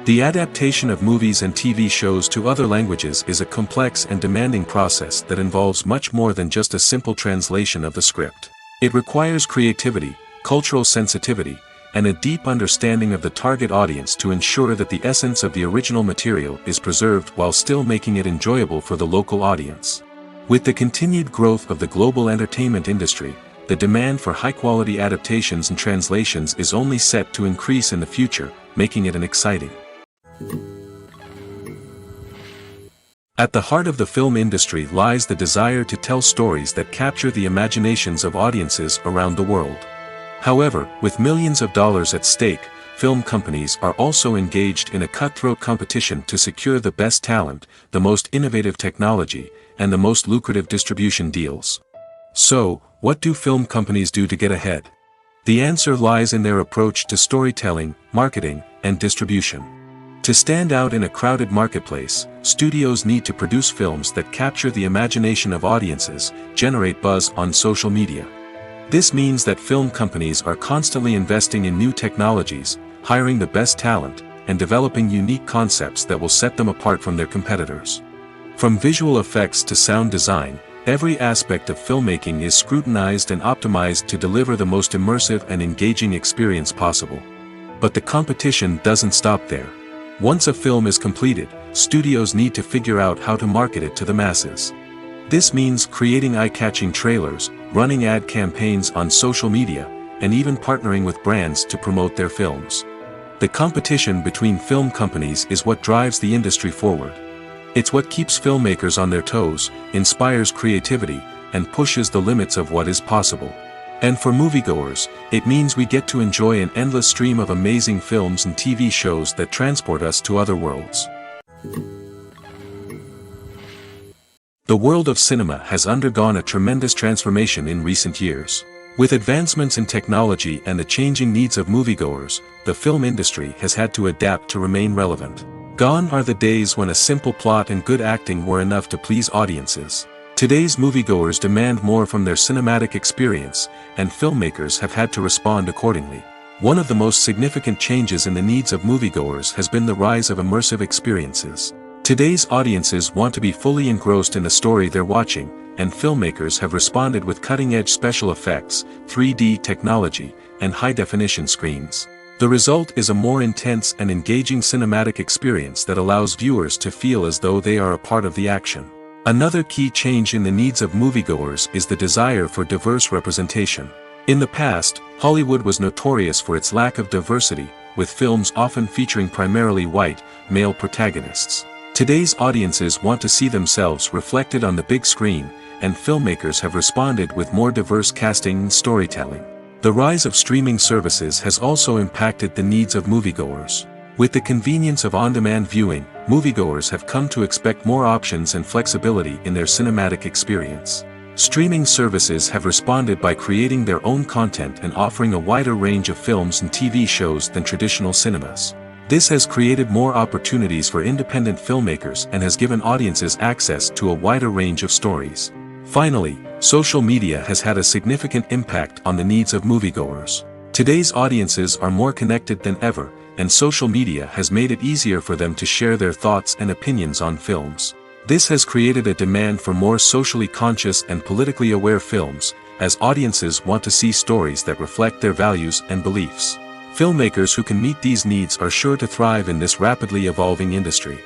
The adaptation of movies and TV shows to other languages is a complex and demanding process that involves much more than just a simple translation of the script. It requires creativity, cultural sensitivity, and a deep understanding of the target audience to ensure that the essence of the original material is preserved while still making it enjoyable for the local audience. With the continued growth of the global entertainment industry, the demand for high-quality adaptations and translations is only set to increase in the future, making it an exciting. At the heart of the film industry lies the desire to tell stories that capture the imaginations of audiences around the world. However, with millions of dollars at stake, film companies are also engaged in a cutthroat competition to secure the best talent, the most innovative technology, and the most lucrative distribution deals. So, what do film companies do to get ahead? The answer lies in their approach to storytelling, marketing, and distribution. To stand out in a crowded marketplace, studios need to produce films that capture the imagination of audiences, generate buzz on social media. This means that film companies are constantly investing in new technologies, hiring the best talent, and developing unique concepts that will set them apart from their competitors. From visual effects to sound design, every aspect of filmmaking is scrutinized and optimized to deliver the most immersive and engaging experience possible. But the competition doesn't stop there. Once a film is completed, studios need to figure out how to market it to the masses. This means creating eye-catching trailers, running ad campaigns on social media, and even partnering with brands to promote their films. The competition between film companies is what drives the industry forward. It's what keeps filmmakers on their toes, inspires creativity, and pushes the limits of what is possible. And for moviegoers, it means we get to enjoy an endless stream of amazing films and TV shows that transport us to other worlds. The world of cinema has undergone a tremendous transformation in recent years. With advancements in technology and the changing needs of moviegoers, the film industry has had to adapt to remain relevant. Gone are the days when a simple plot and good acting were enough to please audiences. Today's moviegoers demand more from their cinematic experience, and filmmakers have had to respond accordingly. One of the most significant changes in the needs of moviegoers has been the rise of immersive experiences. Today's audiences want to be fully engrossed in the story they're watching, and filmmakers have responded with cutting-edge special effects, 3D technology, and high-definition screens. The result is a more intense and engaging cinematic experience that allows viewers to feel as though they are a part of the action. Another key change in the needs of moviegoers is the desire for diverse representation. In the past, Hollywood was notorious for its lack of diversity, with films often featuring primarily white, male protagonists. Today's audiences want to see themselves reflected on the big screen, and filmmakers have responded with more diverse casting and storytelling. The rise of streaming services has also impacted the needs of moviegoers. With the convenience of on-demand viewing, moviegoers have come to expect more options and flexibility in their cinematic experience. Streaming services have responded by creating their own content and offering a wider range of films and TV shows than traditional cinemas. This has created more opportunities for independent filmmakers and has given audiences access to a wider range of stories. Finally, social media has had a significant impact on the needs of moviegoers. Today's audiences are more connected than ever, and social media has made it easier for them to share their thoughts and opinions on films. This has created a demand for more socially conscious and politically aware films, as audiences want to see stories that reflect their values and beliefs. Filmmakers who can meet these needs are sure to thrive in this rapidly evolving industry.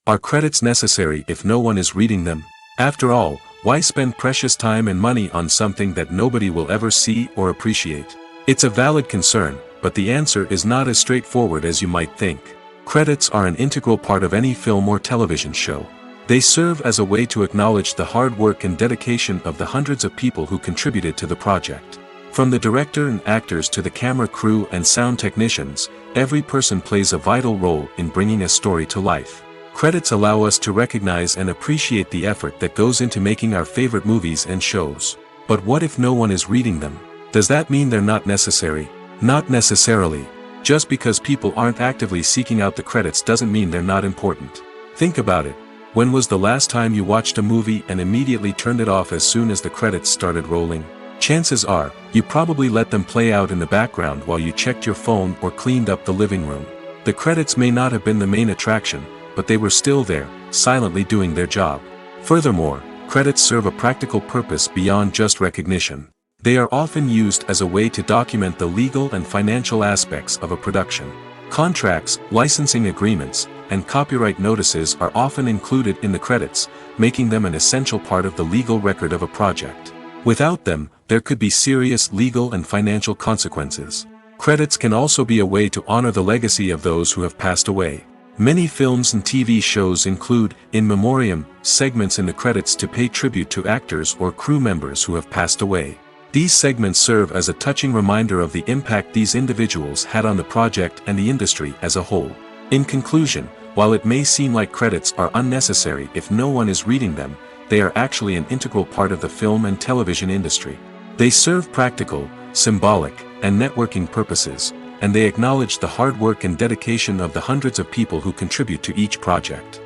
Are credits necessary if no one is reading them? After all, why spend precious time and money on something that nobody will ever see or appreciate? It's a valid concern, but the answer is not as straightforward as you might think. Credits are an integral part of any film or television show. They serve as a way to acknowledge the hard work and dedication of the hundreds of people who contributed to the project. From the director and actors to the camera crew and sound technicians, every person plays a vital role in bringing a story to life. Credits allow us to recognize and appreciate the effort that goes into making our favorite movies and shows. But what if no one is reading them? Does that mean they're not necessary? Not necessarily. Just because people aren't actively seeking out the credits doesn't mean they're not important. Think about it. When was the last time you watched a movie and immediately turned it off as soon as the credits started rolling? Chances are, you probably let them play out in the background while you checked your phone or cleaned up the living room. The credits may not have been the main attraction, but they were still there, silently doing their job. Furthermore, credits serve a practical purpose beyond just recognition. They are often used as a way to document the legal and financial aspects of a production. Contracts, licensing agreements, and copyright notices are often included in the credits, making them an essential part of the legal record of a project. Without them, there could be serious legal and financial consequences. Credits can also be a way to honor the legacy of those who have passed away. Many films and TV shows include, in memoriam, segments in the credits to pay tribute to actors or crew members who have passed away. These segments serve as a touching reminder of the impact these individuals had on the project and the industry as a whole. In conclusion, while it may seem like credits are unnecessary if no one is reading them, they are actually an integral part of the film and television industry. They serve practical, symbolic, and networking purposes, and they acknowledge the hard work and dedication of the hundreds of people who contribute to each project.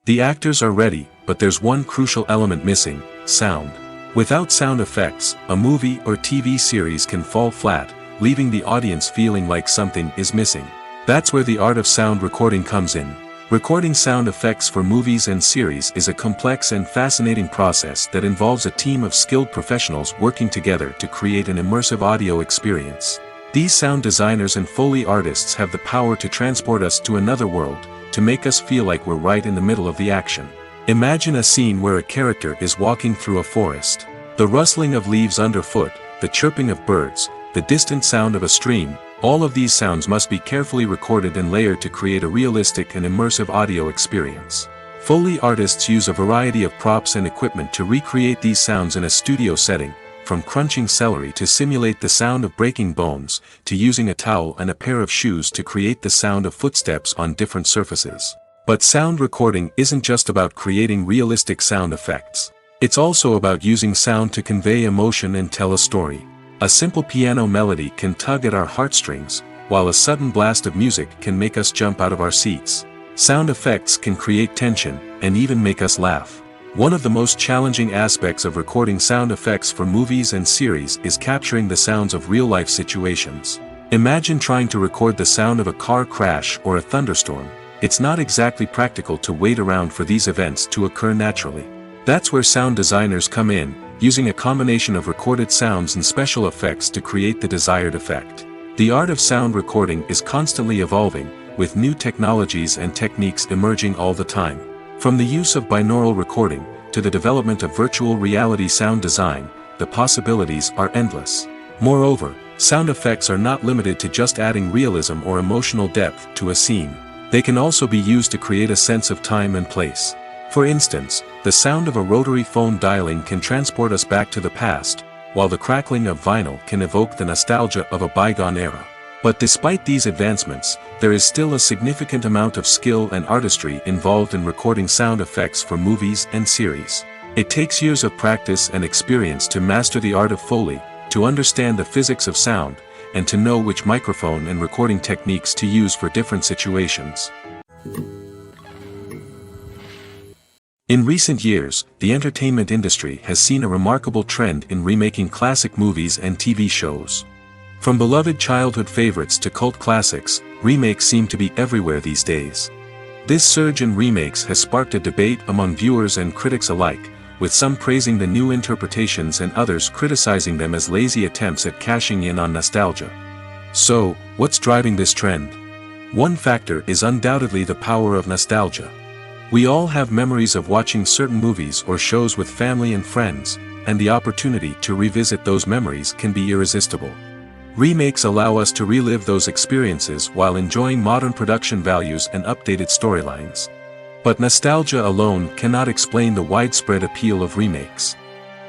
The actors are ready, but there's one crucial element missing: sound. Without sound effects, a movie or TV series can fall flat, leaving the audience feeling like something is missing. That's where the art of sound recording comes in. Recording sound effects for movies and series is a complex and fascinating process that involves a team of skilled professionals working together to create an immersive audio experience. These sound designers and Foley artists have the power to transport us to another world, to make us feel like we're right in the middle of the action. Imagine a scene where a character is walking through a forest. The rustling of leaves underfoot, the chirping of birds, the distant sound of a stream, all of these sounds must be carefully recorded and layered to create a realistic and immersive audio experience. Foley artists use a variety of props and equipment to recreate these sounds in a studio setting, from crunching celery to simulate the sound of breaking bones, to using a towel and a pair of shoes to create the sound of footsteps on different surfaces. But sound recording isn't just about creating realistic sound effects. It's also about using sound to convey emotion and tell a story. A simple piano melody can tug at our heartstrings, while a sudden blast of music can make us jump out of our seats. Sound effects can create tension, and even make us laugh. One of the most challenging aspects of recording sound effects for movies and series is capturing the sounds of real-life situations. Imagine trying to record the sound of a car crash or a thunderstorm. It's not exactly practical to wait around for these events to occur naturally. That's where sound designers come in, using a combination of recorded sounds and special effects to create the desired effect. The art of sound recording is constantly evolving, with new technologies and techniques emerging all the time. From the use of binaural recording, to the development of virtual reality sound design, the possibilities are endless. Moreover, sound effects are not limited to just adding realism or emotional depth to a scene. They can also be used to create a sense of time and place. For instance, the sound of a rotary phone dialing can transport us back to the past, while the crackling of vinyl can evoke the nostalgia of a bygone era. But despite these advancements, there is still a significant amount of skill and artistry involved in recording sound effects for movies and series. It takes years of practice and experience to master the art of Foley, to understand the physics of sound, and to know which microphone and recording techniques to use for different situations. In recent years, the entertainment industry has seen a remarkable trend in remaking classic movies and TV shows. From beloved childhood favorites to cult classics, remakes seem to be everywhere these days. This surge in remakes has sparked a debate among viewers and critics alike, with some praising the new interpretations and others criticizing them as lazy attempts at cashing in on nostalgia. So, what's driving this trend? One factor is undoubtedly the power of nostalgia. We all have memories of watching certain movies or shows with family and friends, and the opportunity to revisit those memories can be irresistible. Remakes allow us to relive those experiences while enjoying modern production values and updated storylines. But nostalgia alone cannot explain the widespread appeal of remakes.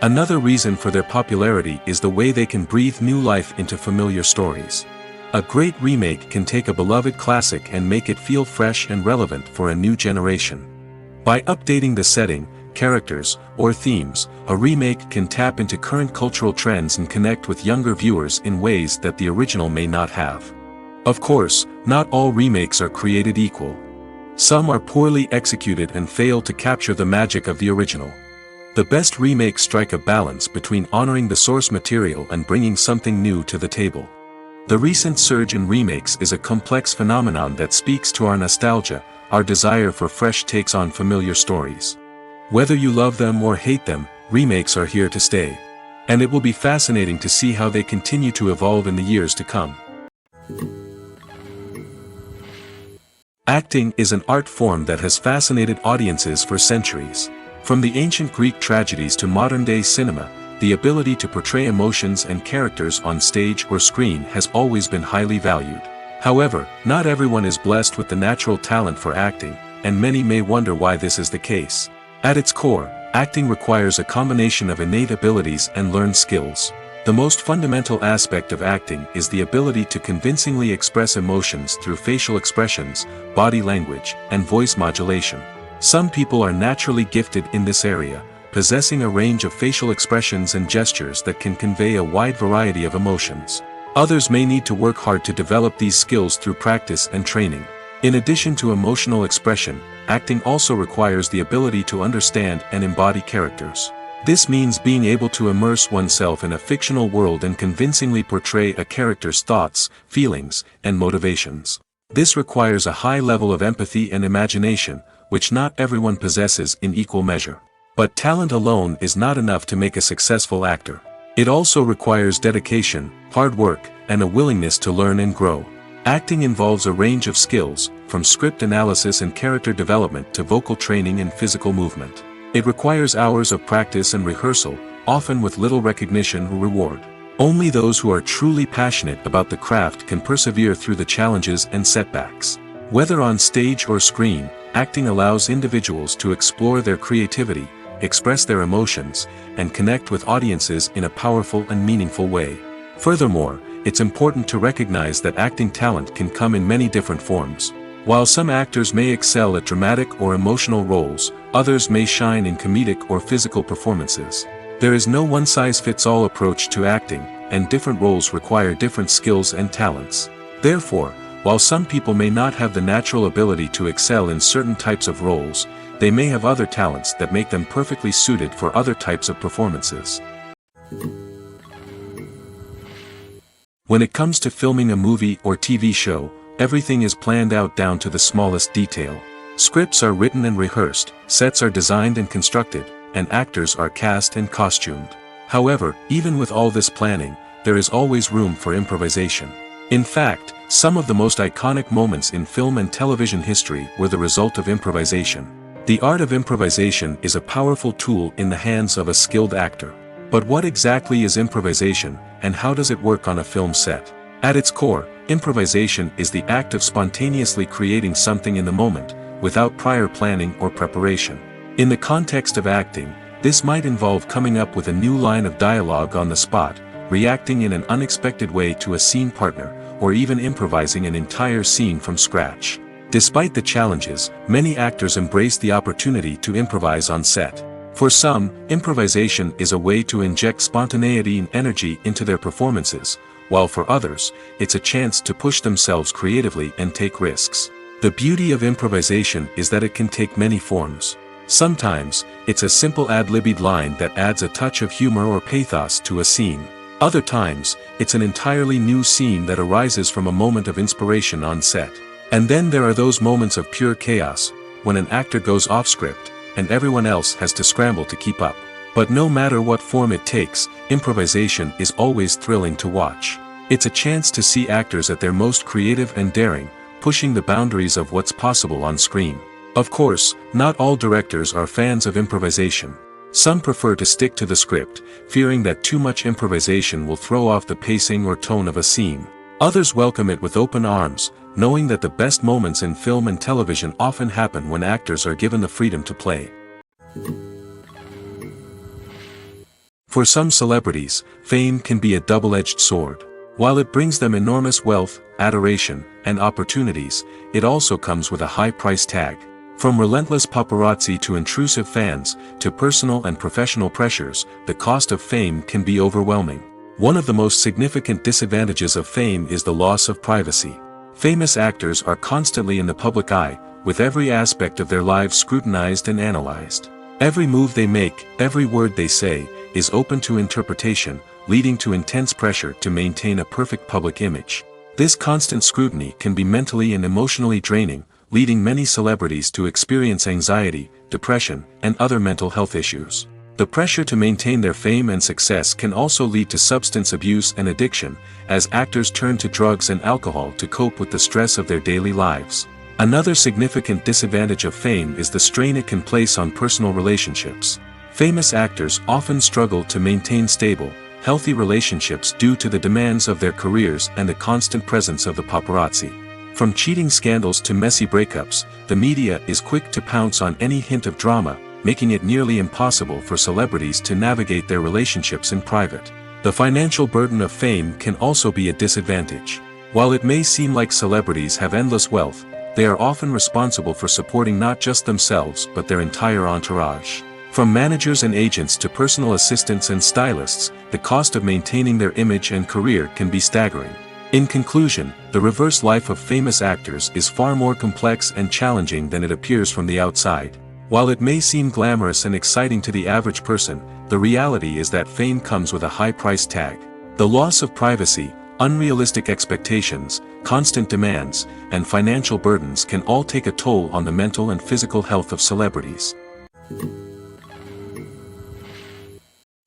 Another reason for their popularity is the way they can breathe new life into familiar stories. A great remake can take a beloved classic and make it feel fresh and relevant for a new generation. By updating the setting, characters, or themes, a remake can tap into current cultural trends and connect with younger viewers in ways that the original may not have. Of course, not all remakes are created equal. Some are poorly executed and fail to capture the magic of the original. The best remakes strike a balance between honoring the source material and bringing something new to the table. The recent surge in remakes is a complex phenomenon that speaks to our nostalgia, our desire for fresh takes on familiar stories. Whether you love them or hate them, remakes are here to stay. And it will be fascinating to see how they continue to evolve in the years to come. Acting is an art form that has fascinated audiences for centuries. From the ancient Greek tragedies to modern-day cinema, the ability to portray emotions and characters on stage or screen has always been highly valued. However, not everyone is blessed with the natural talent for acting, and many may wonder why this is the case. At its core, acting requires a combination of innate abilities and learned skills. The most fundamental aspect of acting is the ability to convincingly express emotions through facial expressions, body language, and voice modulation. Some people are naturally gifted in this area, possessing a range of facial expressions and gestures that can convey a wide variety of emotions. Others may need to work hard to develop these skills through practice and training. In addition to emotional expression, acting also requires the ability to understand and embody characters. This means being able to immerse oneself in a fictional world and convincingly portray a character's thoughts, feelings, and motivations. This requires a high level of empathy and imagination, which not everyone possesses in equal measure. But talent alone is not enough to make a successful actor. It also requires dedication, hard work, and a willingness to learn and grow. Acting involves a range of skills, from script analysis and character development to vocal training and physical movement. It requires hours of practice and rehearsal, often with little recognition or reward. Only those who are truly passionate about the craft can persevere through the challenges and setbacks. Whether on stage or screen, acting allows individuals to explore their creativity, express their emotions, and connect with audiences in a powerful and meaningful way. Furthermore, it's important to recognize that acting talent can come in many different forms. While some actors may excel at dramatic or emotional roles, others may shine in comedic or physical performances. There is no one-size-fits-all approach to acting, and different roles require different skills and talents. Therefore, while some people may not have the natural ability to excel in certain types of roles, they may have other talents that make them perfectly suited for other types of performances. When it comes to filming a movie or TV show, everything is planned out down to the smallest detail. Scripts are written and rehearsed, sets are designed and constructed, and actors are cast and costumed. However, even with all this planning, there is always room for improvisation. In fact, some of the most iconic moments in film and television history were the result of improvisation. The art of improvisation is a powerful tool in the hands of a skilled actor. But what exactly is improvisation, and how does it work on a film set? At its core, improvisation is the act of spontaneously creating something in the moment, without prior planning or preparation. In the context of acting, this might involve coming up with a new line of dialogue on the spot, reacting in an unexpected way to a scene partner, or even improvising an entire scene from scratch. Despite the challenges, many actors embrace the opportunity to improvise on set. For some, improvisation is a way to inject spontaneity and energy into their performances, while for others, it's a chance to push themselves creatively and take risks. The beauty of improvisation is that it can take many forms. Sometimes, it's a simple ad-libbed line that adds a touch of humor or pathos to a scene. Other times, it's an entirely new scene that arises from a moment of inspiration on set. And then there are those moments of pure chaos, when an actor goes off script, and everyone else has to scramble to keep up. But no matter what form it takes, improvisation is always thrilling to watch. It's a chance to see actors at their most creative and daring, pushing the boundaries of what's possible on screen. Of course, not all directors are fans of improvisation. Some prefer to stick to the script, fearing that too much improvisation will throw off the pacing or tone of a scene. Others welcome it with open arms, knowing that the best moments in film and television often happen when actors are given the freedom to play. For some celebrities, fame can be a double-edged sword. While it brings them enormous wealth, adoration, and opportunities, it also comes with a high price tag. From relentless paparazzi to intrusive fans, to personal and professional pressures, the cost of fame can be overwhelming. One of the most significant disadvantages of fame is the loss of privacy. Famous actors are constantly in the public eye, with every aspect of their lives scrutinized and analyzed. Every move they make, every word they say, is open to interpretation, leading to intense pressure to maintain a perfect public image. This constant scrutiny can be mentally and emotionally draining, leading many celebrities to experience anxiety, depression, and other mental health issues. The pressure to maintain their fame and success can also lead to substance abuse and addiction, as actors turn to drugs and alcohol to cope with the stress of their daily lives. Another significant disadvantage of fame is the strain it can place on personal relationships. Famous actors often struggle to maintain stable, healthy relationships due to the demands of their careers and the constant presence of the paparazzi. From cheating scandals to messy breakups, the media is quick to pounce on any hint of drama, making it nearly impossible for celebrities to navigate their relationships in private. The financial burden of fame can also be a disadvantage. While it may seem like celebrities have endless wealth, they are often responsible for supporting not just themselves but their entire entourage. From managers and agents to personal assistants and stylists, the cost of maintaining their image and career can be staggering. In conclusion, the reverse life of famous actors is far more complex and challenging than it appears from the outside. While it may seem glamorous and exciting to the average person, the reality is that fame comes with a high price tag. The loss of privacy, unrealistic expectations, constant demands, and financial burdens can all take a toll on the mental and physical health of celebrities.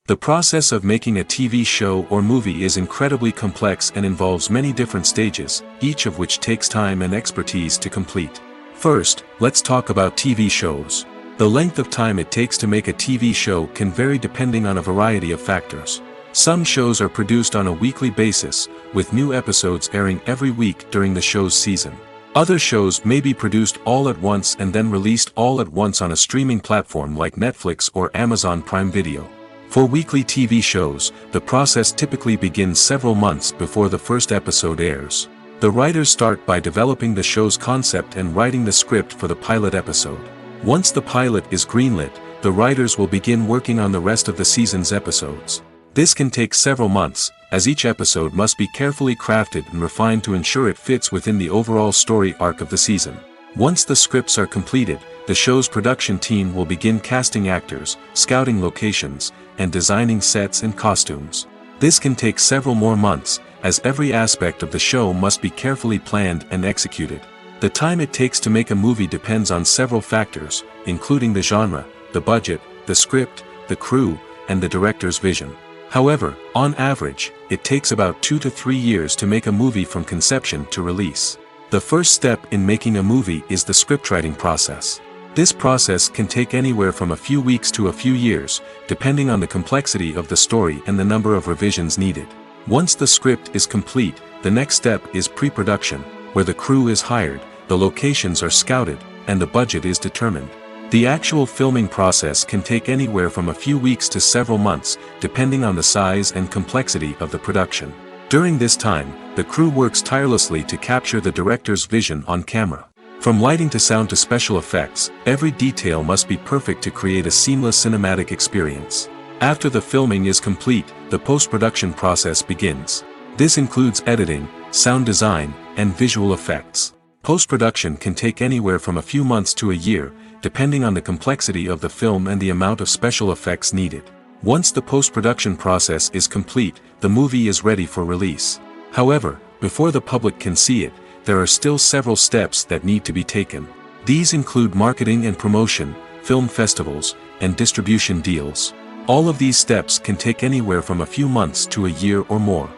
The process of making a TV show or movie is incredibly complex and involves many different stages, each of which takes time and expertise to complete. First, let's talk about TV shows. The length of time it takes to make a TV show can vary depending on a variety of factors. Some shows are produced on a weekly basis, with new episodes airing every week during the show's season. Other shows may be produced all at once and then released all at once on a streaming platform like Netflix or Amazon Prime Video. For weekly TV shows, the process typically begins several months before the first episode airs. The writers start by developing the show's concept and writing the script for the pilot episode. Once the pilot is greenlit, the writers will begin working on the rest of the season's episodes. This can take several months, as each episode must be carefully crafted and refined to ensure it fits within the overall story arc of the season. Once the scripts are completed, the show's production team will begin casting actors, scouting locations, and designing sets and costumes. This can take several more months, as every aspect of the show must be carefully planned and executed. The time it takes to make a movie depends on several factors, including the genre, the budget, the script, the crew, and the director's vision. However, on average, it takes about 2 to 3 years to make a movie from conception to release. The first step in making a movie is the scriptwriting process. This process can take anywhere from a few weeks to a few years, depending on the complexity of the story and the number of revisions needed. Once the script is complete, the next step is pre-production, where the crew is hired, the locations are scouted, and the budget is determined. The actual filming process can take anywhere from a few weeks to several months, depending on the size and complexity of the production. During this time, the crew works tirelessly to capture the director's vision on camera. From lighting to sound to special effects, every detail must be perfect to create a seamless cinematic experience. After the filming is complete, the post-production process begins. This includes editing, sound design, and visual effects. Post-production can take anywhere from a few months to a year, depending on the complexity of the film and the amount of special effects needed. Once the post-production process is complete, the movie is ready for release. However, before the public can see it, there are still several steps that need to be taken. These include marketing and promotion, film festivals, and distribution deals. All of these steps can take anywhere from a few months to a year or more.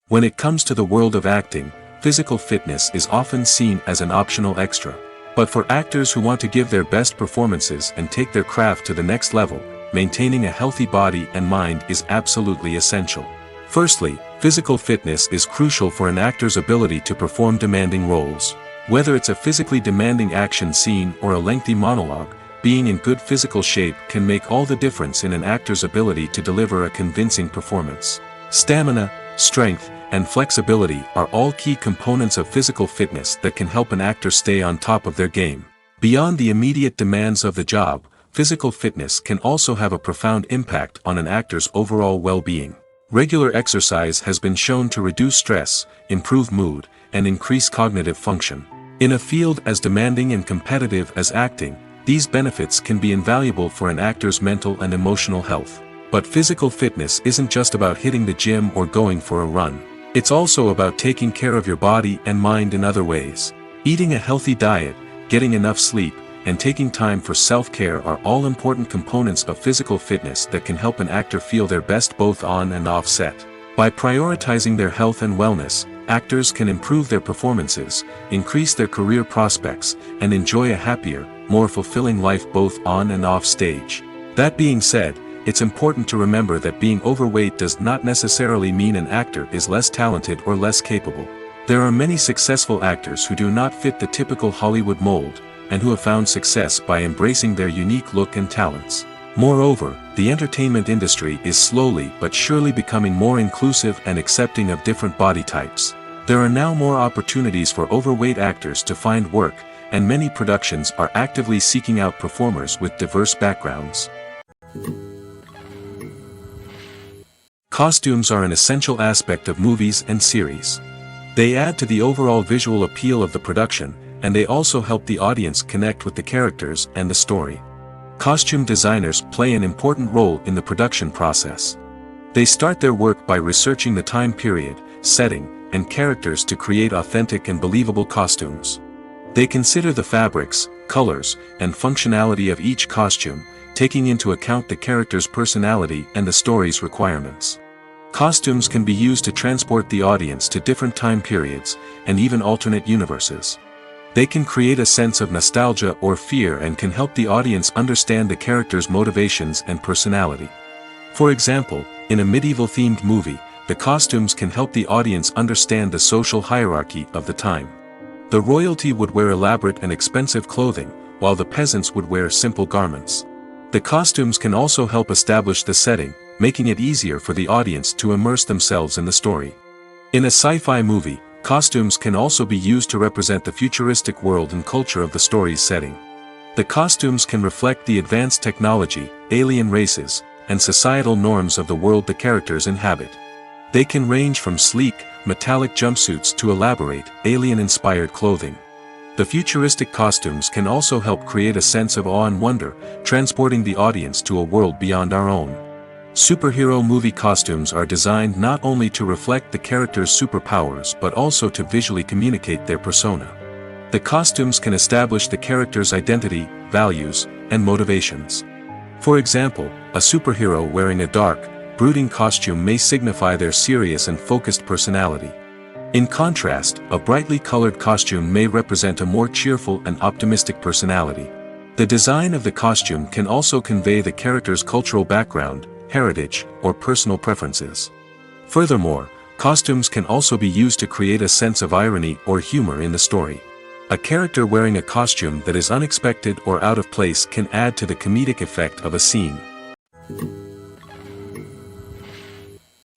When it comes to the world of acting, physical fitness is often seen as an optional extra. But for actors who want to give their best performances and take their craft to the next level, maintaining a healthy body and mind is absolutely essential. Firstly, physical fitness is crucial for an actor's ability to perform demanding roles. Whether it's a physically demanding action scene or a lengthy monologue, being in good physical shape can make all the difference in an actor's ability to deliver a convincing performance. Stamina, strength, and flexibility are all key components of physical fitness that can help an actor stay on top of their game. Beyond the immediate demands of the job, physical fitness can also have a profound impact on an actor's overall well-being. Regular exercise has been shown to reduce stress, improve mood, and increase cognitive function. In a field as demanding and competitive as acting, these benefits can be invaluable for an actor's mental and emotional health. But physical fitness isn't just about hitting the gym or going for a run. It's also about taking care of your body and mind in other ways. Eating a healthy diet, getting enough sleep, and taking time for self-care are all important components of physical fitness that can help an actor feel their best both on and off set. By prioritizing their health and wellness, actors can improve their performances, increase their career prospects, and enjoy a happier, more fulfilling life both on and off stage. That being said, it's important to remember that being overweight does not necessarily mean an actor is less talented or less capable. There are many successful actors who do not fit the typical Hollywood mold, and who have found success by embracing their unique look and talents. Moreover, the entertainment industry is slowly but surely becoming more inclusive and accepting of different body types. There are now more opportunities for overweight actors to find work, and many productions are actively seeking out performers with diverse backgrounds. Costumes are an essential aspect of movies and series. They add to the overall visual appeal of the production, and they also help the audience connect with the characters and the story. Costume designers play an important role in the production process. They start their work by researching the time period, setting, and characters to create authentic and believable costumes. They consider the fabrics, colors, and functionality of each costume, taking into account the character's personality and the story's requirements. Costumes can be used to transport the audience to different time periods, and even alternate universes. They can create a sense of nostalgia or fear and can help the audience understand the character's motivations and personality. For example, in a medieval-themed movie, the costumes can help the audience understand the social hierarchy of the time. The royalty would wear elaborate and expensive clothing, while the peasants would wear simple garments. The costumes can also help establish the setting, making it easier for the audience to immerse themselves in the story. In a sci-fi movie, costumes can also be used to represent the futuristic world and culture of the story's setting. The costumes can reflect the advanced technology, alien races, and societal norms of the world the characters inhabit. They can range from sleek, metallic jumpsuits to elaborate, alien-inspired clothing. The futuristic costumes can also help create a sense of awe and wonder, transporting the audience to a world beyond our own. Superhero movie costumes are designed not only to reflect the character's superpowers but also to visually communicate their persona. The costumes can establish the character's identity, values, and motivations. For example, a superhero wearing a dark, brooding costume may signify their serious and focused personality. In contrast, a brightly colored costume may represent a more cheerful and optimistic personality. The design of the costume can also convey the character's cultural background, heritage, or personal preferences. Furthermore, costumes can also be used to create a sense of irony or humor in the story. A character wearing a costume that is unexpected or out of place can add to the comedic effect of a scene.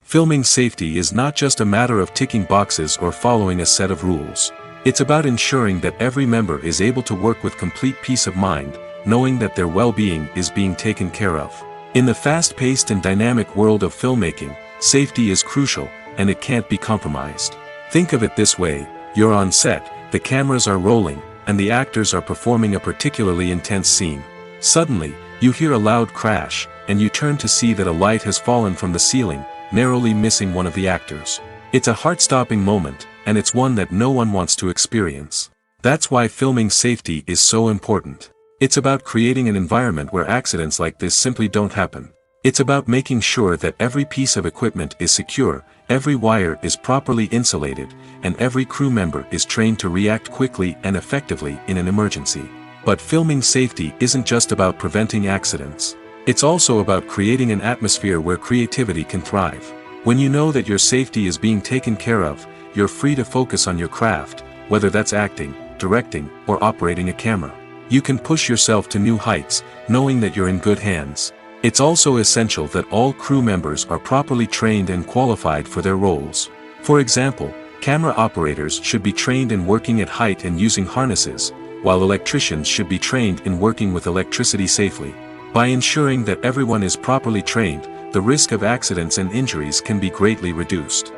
Filming safety is not just a matter of ticking boxes or following a set of rules. It's about ensuring that every member is able to work with complete peace of mind, knowing that their well-being is being taken care of. In the fast-paced and dynamic world of filmmaking, safety is crucial, and it can't be compromised. Think of it this way, you're on set, the cameras are rolling, and the actors are performing a particularly intense scene. Suddenly, you hear a loud crash, and you turn to see that a light has fallen from the ceiling, narrowly missing one of the actors. It's a heart-stopping moment, and it's one that no one wants to experience. That's why filming safety is so important. It's about creating an environment where accidents like this simply don't happen. It's about making sure that every piece of equipment is secure, every wire is properly insulated, and every crew member is trained to react quickly and effectively in an emergency. But filming safety isn't just about preventing accidents. It's also about creating an atmosphere where creativity can thrive. When you know that your safety is being taken care of, you're free to focus on your craft, whether that's acting, directing, or operating a camera. You can push yourself to new heights, knowing that you're in good hands. It's also essential that all crew members are properly trained and qualified for their roles. For example, camera operators should be trained in working at height and using harnesses, while electricians should be trained in working with electricity safely. By ensuring that everyone is properly trained, the risk of accidents and injuries can be greatly reduced.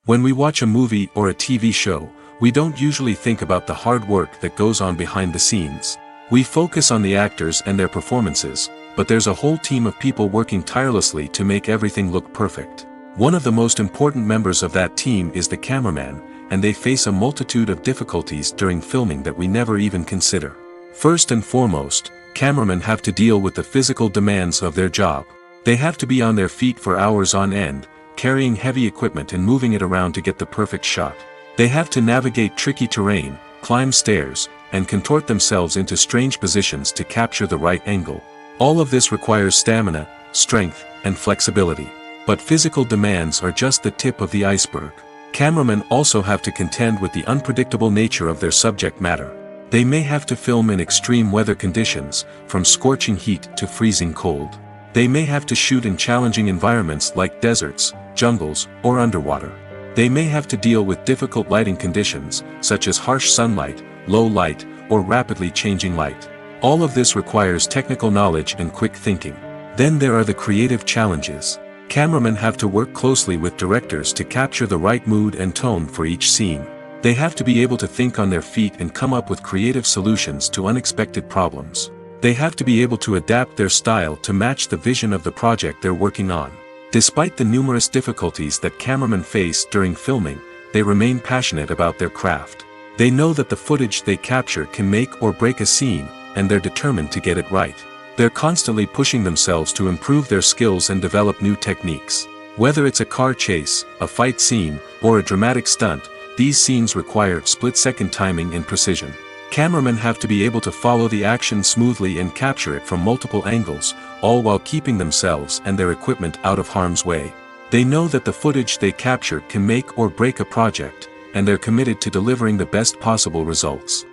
When we watch a movie or a TV show, we don't usually think about the hard work that goes on behind the scenes. We focus on the actors and their performances, but there's a whole team of people working tirelessly to make everything look perfect. One of the most important members of that team is the cameraman, and they face a multitude of difficulties during filming that we never even consider. First and foremost, cameramen have to deal with the physical demands of their job. They have to be on their feet for hours on end, carrying heavy equipment and moving it around to get the perfect shot. They have to navigate tricky terrain, climb stairs, and contort themselves into strange positions to capture the right angle. All of this requires stamina, strength, and flexibility. But physical demands are just the tip of the iceberg. Cameramen also have to contend with the unpredictable nature of their subject matter. They may have to film in extreme weather conditions, from scorching heat to freezing cold. They may have to shoot in challenging environments like deserts, jungles, or underwater. They may have to deal with difficult lighting conditions, such as harsh sunlight, low light, or rapidly changing light. All of this requires technical knowledge and quick thinking. Then there are the creative challenges. Cameramen have to work closely with directors to capture the right mood and tone for each scene. They have to be able to think on their feet and come up with creative solutions to unexpected problems. They have to be able to adapt their style to match the vision of the project they're working on. Despite the numerous difficulties that cameramen face during filming, they remain passionate about their craft. They know that the footage they capture can make or break a scene, and they're determined to get it right. They're constantly pushing themselves to improve their skills and develop new techniques. Whether it's a car chase, a fight scene, or a dramatic stunt, these scenes require split-second timing and precision. Cameramen have to be able to follow the action smoothly and capture it from multiple angles, all while keeping themselves and their equipment out of harm's way. They know that the footage they capture can make or break a project, and they're committed to delivering the best possible results.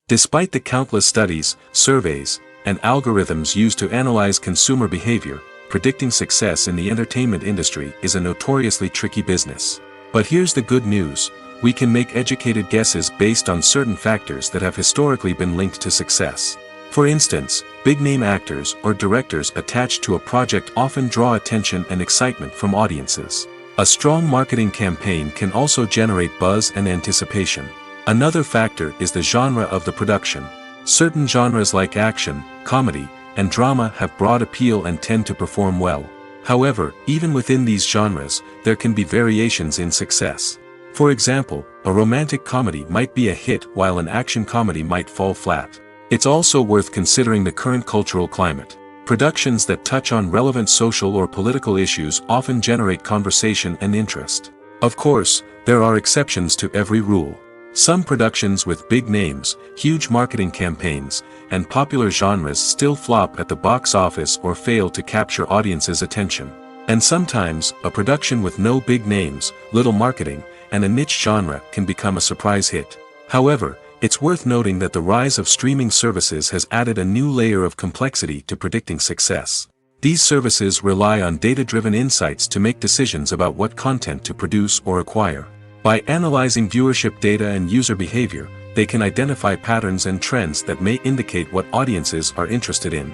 Despite the countless studies, surveys, and algorithms used to analyze consumer behavior, predicting success in the entertainment industry is a notoriously tricky business. But here's the good news. We can make educated guesses based on certain factors that have historically been linked to success. For instance, big-name actors or directors attached to a project often draw attention and excitement from audiences. A strong marketing campaign can also generate buzz and anticipation. Another factor is the genre of the production. Certain genres like action, comedy, and drama have broad appeal and tend to perform well. However, even within these genres, there can be variations in success. For example, a romantic comedy might be a hit while an action comedy might fall flat. It's also worth considering the current cultural climate. Productions that touch on relevant social or political issues often generate conversation and interest. Of course, there are exceptions to every rule. Some productions with big names, huge marketing campaigns, and popular genres still flop at the box office or fail to capture audiences' attention. And sometimes, a production with no big names, little marketing, and a niche genre can become a surprise hit. However, it's worth noting that the rise of streaming services has added a new layer of complexity to predicting success. These services rely on data-driven insights to make decisions about what content to produce or acquire. By analyzing viewership data and user behavior, they can identify patterns and trends that may indicate what audiences are interested in.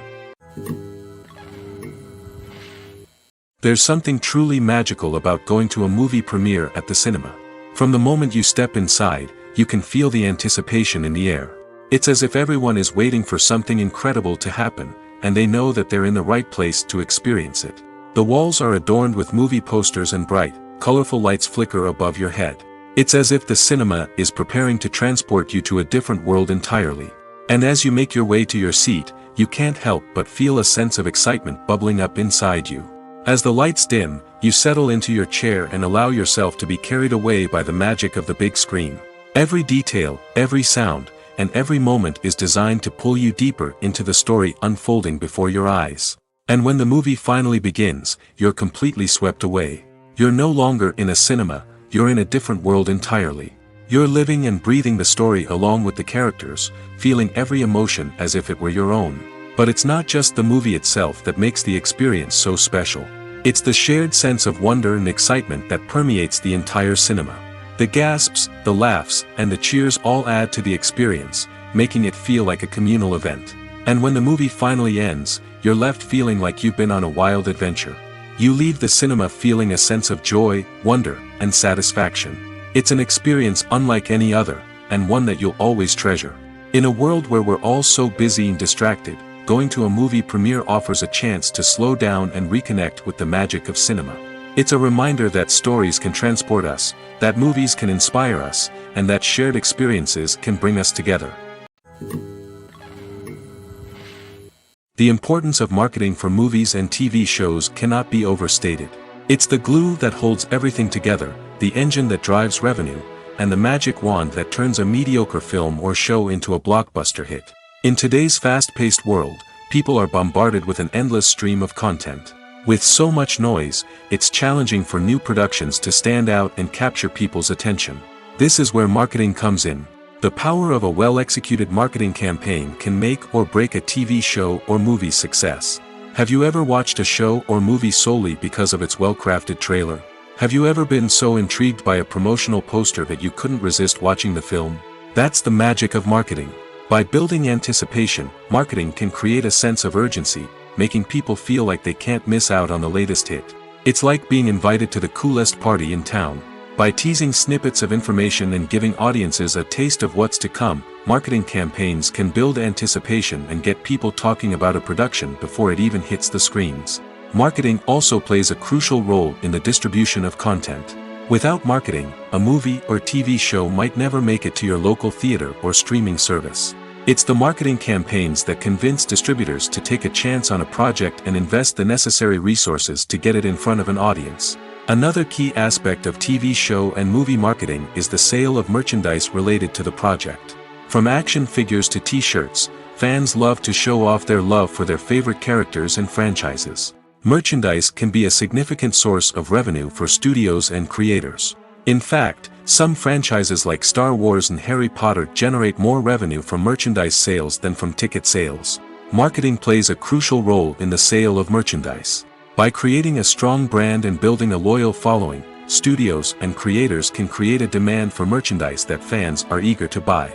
There's something truly magical about going to a movie premiere at the cinema. From the moment you step inside, you can feel the anticipation in the air. It's as if everyone is waiting for something incredible to happen, and they know that they're in the right place to experience it. The walls are adorned with movie posters and bright, colorful lights flicker above your head. It's as if the cinema is preparing to transport you to a different world entirely. And as you make your way to your seat, you can't help but feel a sense of excitement bubbling up inside you. As the lights dim, you settle into your chair and allow yourself to be carried away by the magic of the big screen. Every detail, every sound, and every moment is designed to pull you deeper into the story unfolding before your eyes. And when the movie finally begins, you're completely swept away. You're no longer in a cinema, you're in a different world entirely. You're living and breathing the story along with the characters, feeling every emotion as if it were your own. But it's not just the movie itself that makes the experience so special. It's the shared sense of wonder and excitement that permeates the entire cinema. The gasps, the laughs, and the cheers all add to the experience, making it feel like a communal event. And when the movie finally ends, you're left feeling like you've been on a wild adventure. You leave the cinema feeling a sense of joy, wonder, and satisfaction. It's an experience unlike any other, and one that you'll always treasure. In a world where we're all so busy and distracted, going to a movie premiere offers a chance to slow down and reconnect with the magic of cinema. It's a reminder that stories can transport us, that movies can inspire us, and that shared experiences can bring us together. The importance of marketing for movies and TV shows cannot be overstated. It's the glue that holds everything together, the engine that drives revenue, and the magic wand that turns a mediocre film or show into a blockbuster hit. In today's fast-paced world, people are bombarded with an endless stream of content. With so much noise, it's challenging for new productions to stand out and capture people's attention. This is where marketing comes in. The power of a well-executed marketing campaign can make or break a TV show or movie's success. Have you ever watched a show or movie solely because of its well-crafted trailer? Have you ever been so intrigued by a promotional poster that you couldn't resist watching the film? That's the magic of marketing. By building anticipation, marketing can create a sense of urgency, making people feel like they can't miss out on the latest hit. It's like being invited to the coolest party in town. By teasing snippets of information and giving audiences a taste of what's to come, marketing campaigns can build anticipation and get people talking about a production before it even hits the screens. Marketing also plays a crucial role in the distribution of content. Without marketing, a movie or TV show might never make it to your local theater or streaming service. It's the marketing campaigns that convince distributors to take a chance on a project and invest the necessary resources to get it in front of an audience. Another key aspect of TV show and movie marketing is the sale of merchandise related to the project. From action figures to t-shirts, fans love to show off their love for their favorite characters and franchises. Merchandise can be a significant source of revenue for studios and creators. In fact, some franchises like Star Wars and Harry Potter generate more revenue from merchandise sales than from ticket sales. Marketing plays a crucial role in the sale of merchandise. By creating a strong brand and building a loyal following, studios and creators can create a demand for merchandise that fans are eager to buy.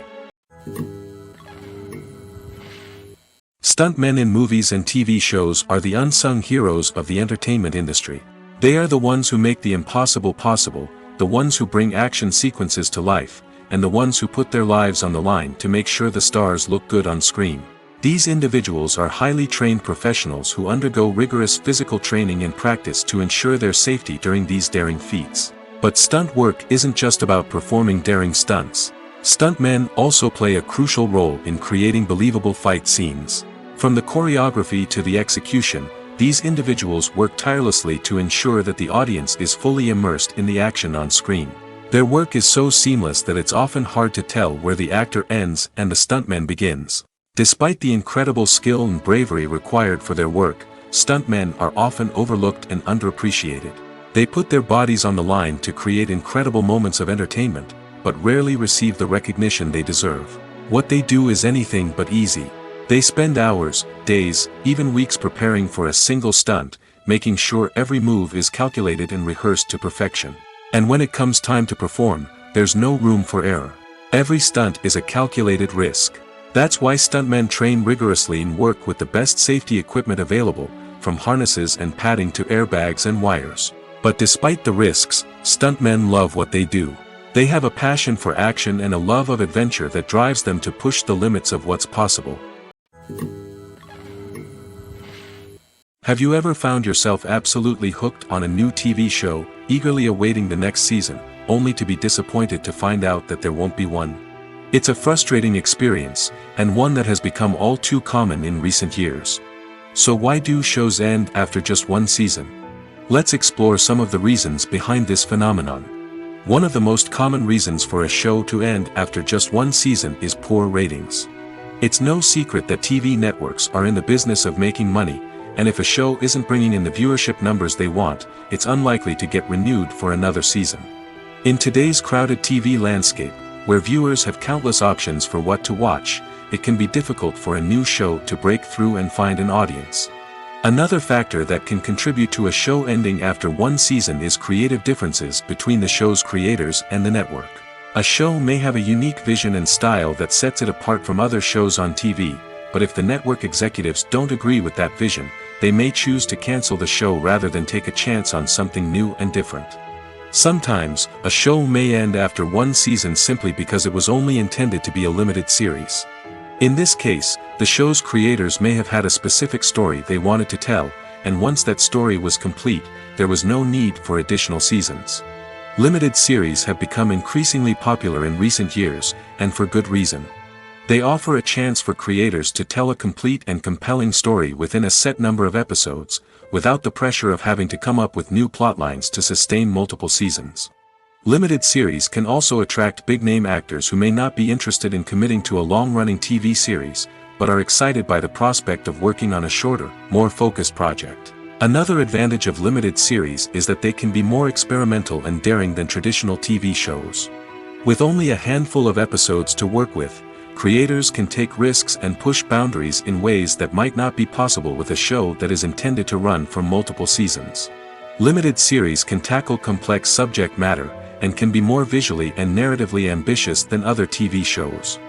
Stuntmen in movies and TV shows are the unsung heroes of the entertainment industry. They are the ones who make the impossible possible, the ones who bring action sequences to life, and the ones who put their lives on the line to make sure the stars look good on screen. These individuals are highly trained professionals who undergo rigorous physical training and practice to ensure their safety during these daring feats. But stunt work isn't just about performing daring stunts. Stuntmen also play a crucial role in creating believable fight scenes. From the choreography to the execution, these individuals work tirelessly to ensure that the audience is fully immersed in the action on screen. Their work is so seamless that it's often hard to tell where the actor ends and the stuntman begins. Despite the incredible skill and bravery required for their work, stuntmen are often overlooked and underappreciated. They put their bodies on the line to create incredible moments of entertainment, but rarely receive the recognition they deserve. What they do is anything but easy. They spend hours, days, even weeks preparing for a single stunt, making sure every move is calculated and rehearsed to perfection. And when it comes time to perform, there's no room for error. Every stunt is a calculated risk. That's why stuntmen train rigorously and work with the best safety equipment available, from harnesses and padding to airbags and wires. But despite the risks, stuntmen love what they do. They have a passion for action and a love of adventure that drives them to push the limits of what's possible. Have you ever found yourself absolutely hooked on a new TV show, eagerly awaiting the next season, only to be disappointed to find out that there won't be one? It's a frustrating experience, and one that has become all too common in recent years. So why do shows end after just one season? Let's explore some of the reasons behind this phenomenon. One of the most common reasons for a show to end after just one season is poor ratings. It's no secret that TV networks are in the business of making money, and if a show isn't bringing in the viewership numbers they want, it's unlikely to get renewed for another season. In today's crowded TV landscape, where viewers have countless options for what to watch, it can be difficult for a new show to break through and find an audience. Another factor that can contribute to a show ending after one season is creative differences between the show's creators and the network. A show may have a unique vision and style that sets it apart from other shows on TV, but if the network executives don't agree with that vision, they may choose to cancel the show rather than take a chance on something new and different. Sometimes, a show may end after one season simply because it was only intended to be a limited series. In this case, the show's creators may have had a specific story they wanted to tell, and once that story was complete, there was no need for additional seasons. Limited series have become increasingly popular in recent years, and for good reason. They offer a chance for creators to tell a complete and compelling story within a set number of episodes, without the pressure of having to come up with new plotlines to sustain multiple seasons. Limited series can also attract big-name actors who may not be interested in committing to a long-running TV series, but are excited by the prospect of working on a shorter, more focused project. Another advantage of limited series is that they can be more experimental and daring than traditional TV shows. With only a handful of episodes to work with, creators can take risks and push boundaries in ways that might not be possible with a show that is intended to run for multiple seasons. Limited series can tackle complex subject matter, and can be more visually and narratively ambitious than other TV shows.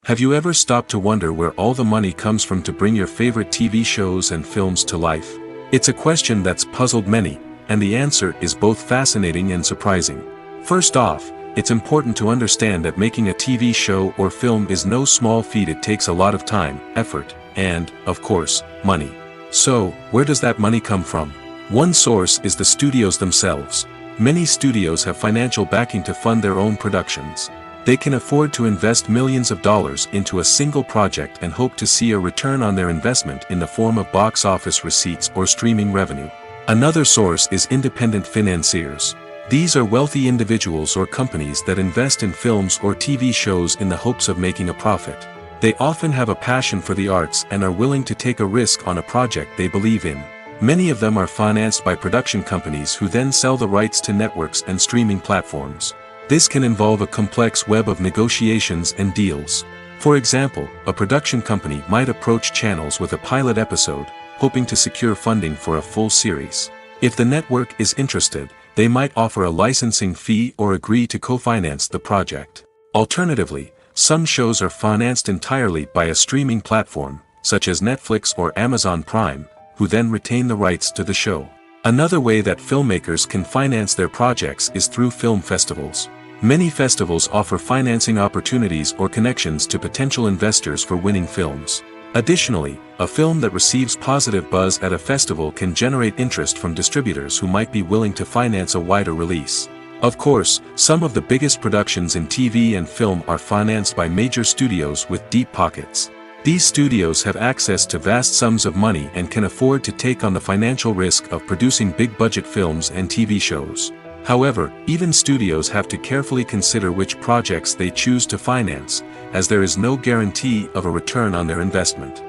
Have you ever stopped to wonder where all the money comes from to bring your favorite TV shows and films to life? It's a question that's puzzled many, and the answer is both fascinating and surprising. First off, it's important to understand that making a TV show or film is no small feat. It takes a lot of time, effort, and, of course, money. So, where does that money come from? One source is the studios themselves. Many studios have financial backing to fund their own productions. They can afford to invest millions of dollars into a single project and hope to see a return on their investment in the form of box office receipts or streaming revenue. Another source is independent financiers. These are wealthy individuals or companies that invest in films or TV shows in the hopes of making a profit. They often have a passion for the arts and are willing to take a risk on a project they believe in. Many of them are financed by production companies who then sell the rights to networks and streaming platforms. This can involve a complex web of negotiations and deals. For example, a production company might approach channels with a pilot episode, hoping to secure funding for a full series. If the network is interested, they might offer a licensing fee or agree to co-finance the project. Alternatively, some shows are financed entirely by a streaming platform, such as Netflix or Amazon Prime, who then retain the rights to the show. Another way that filmmakers can finance their projects is through film festivals. Many festivals offer financing opportunities or connections to potential investors for winning films. Additionally, a film that receives positive buzz at a festival can generate interest from distributors who might be willing to finance a wider release. Of course, some of the biggest productions in TV and film are financed by major studios with deep pockets. These studios have access to vast sums of money and can afford to take on the financial risk of producing big-budget films and TV shows. However, even studios have to carefully consider which projects they choose to finance, as there is no guarantee of a return on their investment.